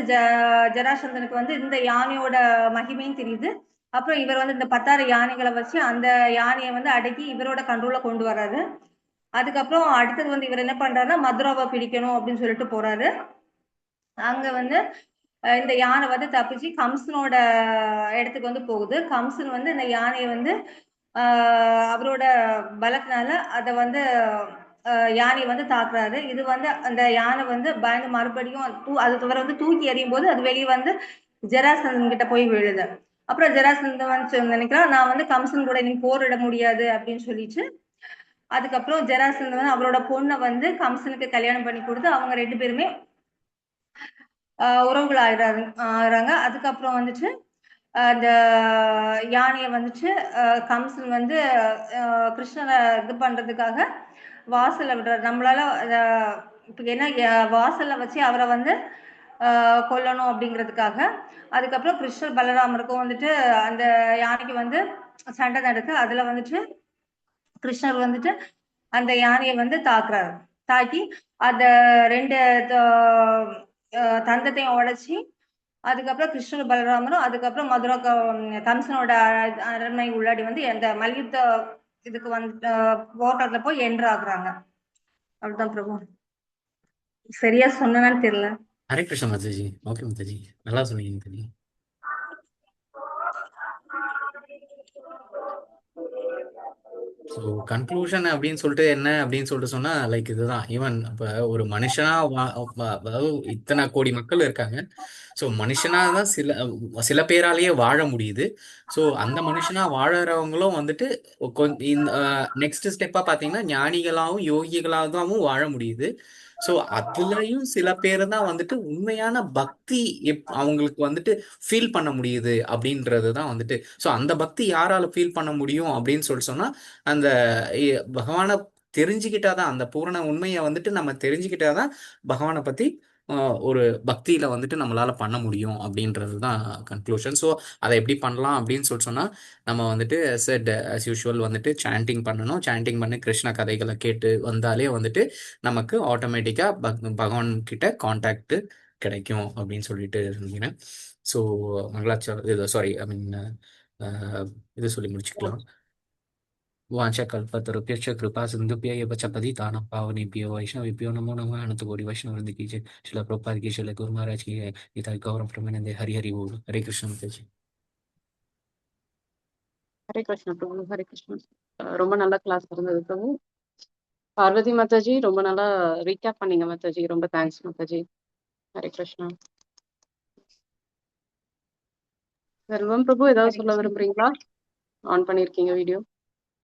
ஜராசந்தனுக்கு வந்து இந்த யானையோட மகிமையும் தெரியுது. அப்புறம் இவர் வந்து இந்த 10,000 யானைகளை வச்சு அந்த யானையை வந்து அடக்கி இவரோட கண்ட்ரோல்ல கொண்டு வர்றாரு. அதுக்கப்புறம் அடுத்தது வந்து இவர் என்ன பண்றாருன்னா மதுராவை பிடிக்கணும் அப்படின்னு சொல்லிட்டு போறாரு. அங்க வந்து இந்த யானை வந்து தப்பிச்சு கம்சனோட இடத்துக்கு வந்து போகுது. கம்சன் வந்து இந்த யானையை வந்து அவரோட பலத்தினால அதை வந்து யானையை வந்து தாக்குறாரு. இது வந்து அந்த யானை வந்து பயந்து மறுபடியும் அது வந்து தூக்கி எறியும் போது அது வெளியே வந்து ஜராசந்தன் கிட்ட போய் விழுது. அப்புறம் ஜராசந்தன் வந்து நினைக்கிறான் நான் வந்து கம்சன் கூட நீ போரிட முடியாது அப்படின்னு சொல்லிட்டு அதுக்கப்புறம் ஜராசந்தன் வந்து அவரோட பொண்ணை வந்து கம்சனுக்கு கல்யாணம் பண்ணி கொடுத்து அவங்க 2 பேருமே உறவுகள் ஆகுறாங்க. அதுக்கப்புறம் வந்துட்டு அந்த யானையை வந்துட்டு கம்சன் வந்து கிருஷ்ணரை இது பண்றதுக்காக வாசல்ல விடுறாரு. நம்மளால இப்ப என்ன வாசல்ல வச்சு அவரை வந்து கொல்லணும் அப்படிங்கிறதுக்காக. அதுக்கப்புறம் கிருஷ்ணர் பலராமருக்கும் வந்துட்டு அந்த யானைக்கு வந்து சண்டை நடக்கு. அதுல வந்துட்டு கிருஷ்ணர் வந்துட்டு அந்த யானையை வந்து தாக்குறாரு. தாக்கி அத 2 தந்தத்தையும் உடைச்சி அதுக்கப்புறம் கிருஷ்ணர் பலராமரும் அதுக்கப்புறம் மதுரா கம்சனோட அரண்மனை உள்ளாடி வந்து அந்த மல்யுத்த இதுக்கு வந்து போராட்டத்துல போய் என்ட்ரு ஆகுறாங்க. அப்படிதான் பிரபு. சரியா சொன்னேன்னு தெரியல. ஹரே கிருஷ்ணா மாதாஜி. ஓகே மாதாஜி, நல்லா சொன்னீங்க மாதாஜி. ஸோ கன்க்ளூஷன் அப்படின்னு சொல்லிட்டு என்ன அப்படின்னு சொல்லிட்டு சொன்னா லைக் இதுதான். ஈவன் இப்போ ஒரு மனுஷனா அதாவது இத்தனை கோடி மக்கள் இருக்காங்க. ஸோ மனுஷனா தான் சில பேராலேயே வாழ முடியுது. ஸோ அந்த மனுஷனா வாழறவங்களும் வந்துட்டு இந்த நெக்ஸ்ட் ஸ்டெப்பா பார்த்தீங்கன்னா ஞானிகளாகவும் யோகிகளாகவும் வாழ முடியுது. ஸோ அதுலயும் சில பேர் தான் வந்துட்டு உண்மையான பக்தி அவங்களுக்கு வந்துட்டு ஃபீல் பண்ண முடியுது அப்படின்றது தான் வந்துட்டு. ஸோ அந்த பக்தி யாரால ஃபீல் பண்ண முடியும் அப்படின்னு சொல்லி சொன்னா அந்த பகவானை தெரிஞ்சுக்கிட்டாதான், அந்த பூரண உண்மையை வந்துட்டு நம்ம தெரிஞ்சுக்கிட்டாதான் பகவானை பத்தி ஒரு பக்தியில வந்துட்டு நம்மளால பண்ண முடியும் அப்படின்றது தான் கன்க்ளூஷன். ஸோ அதை எப்படி பண்ணலாம் அப்படின்னு சொல்லி சொன்னா நம்ம வந்துட்டு as யூஷுவல் வந்துட்டு சாண்டிங் பண்ணணும். சாண்டிங் பண்ணி கிருஷ்ண கதைகளை கேட்டு வந்தாலே வந்துட்டு நமக்கு ஆட்டோமேட்டிக்கா பகவான் கிட்ட கான்டாக்ட் கிடைக்கும் அப்படின்னு சொல்லிட்டு இருந்தீங்க. ஸோ மங்களாச்சாரம் இது சாரி ஐ மீன் இது சொல்லி முடிச்சுக்கலாம். वाञ्छाकल्पतरुभ्यश्च कृपा सिन्धुभ्य एव च पतितानां पावनेभ्यो वैष्णवेभ्यो नमो नमः। अनंत कोटि वैष्णववृंद की जय। श्रील प्रभुपाद की जय। गुरु महाराज की जय। गीता गौरव प्रेमानंदे। हरि हरि बोल। हरे कृष्ण माताजी। ஹரே கிருஷ்ண பிரபு. ஹரே கிருஷ்ண. ரொம்ப நல்ல கிளாஸ் இருந்தது பிரபு. பார்வதி மாதாஜி ரொம்ப நல்லா ரீகேப் பண்ணீங்க மாதாஜி. ரொம்ப தேங்க்ஸ் மாதாஜி. ஹரே கிருஷ்ணா. செல்வம் பிரபு ஏதாவது சொல்ல விரும்புறீங்களா? ஆன் பண்ணிருக்கீங்க வீடியோ.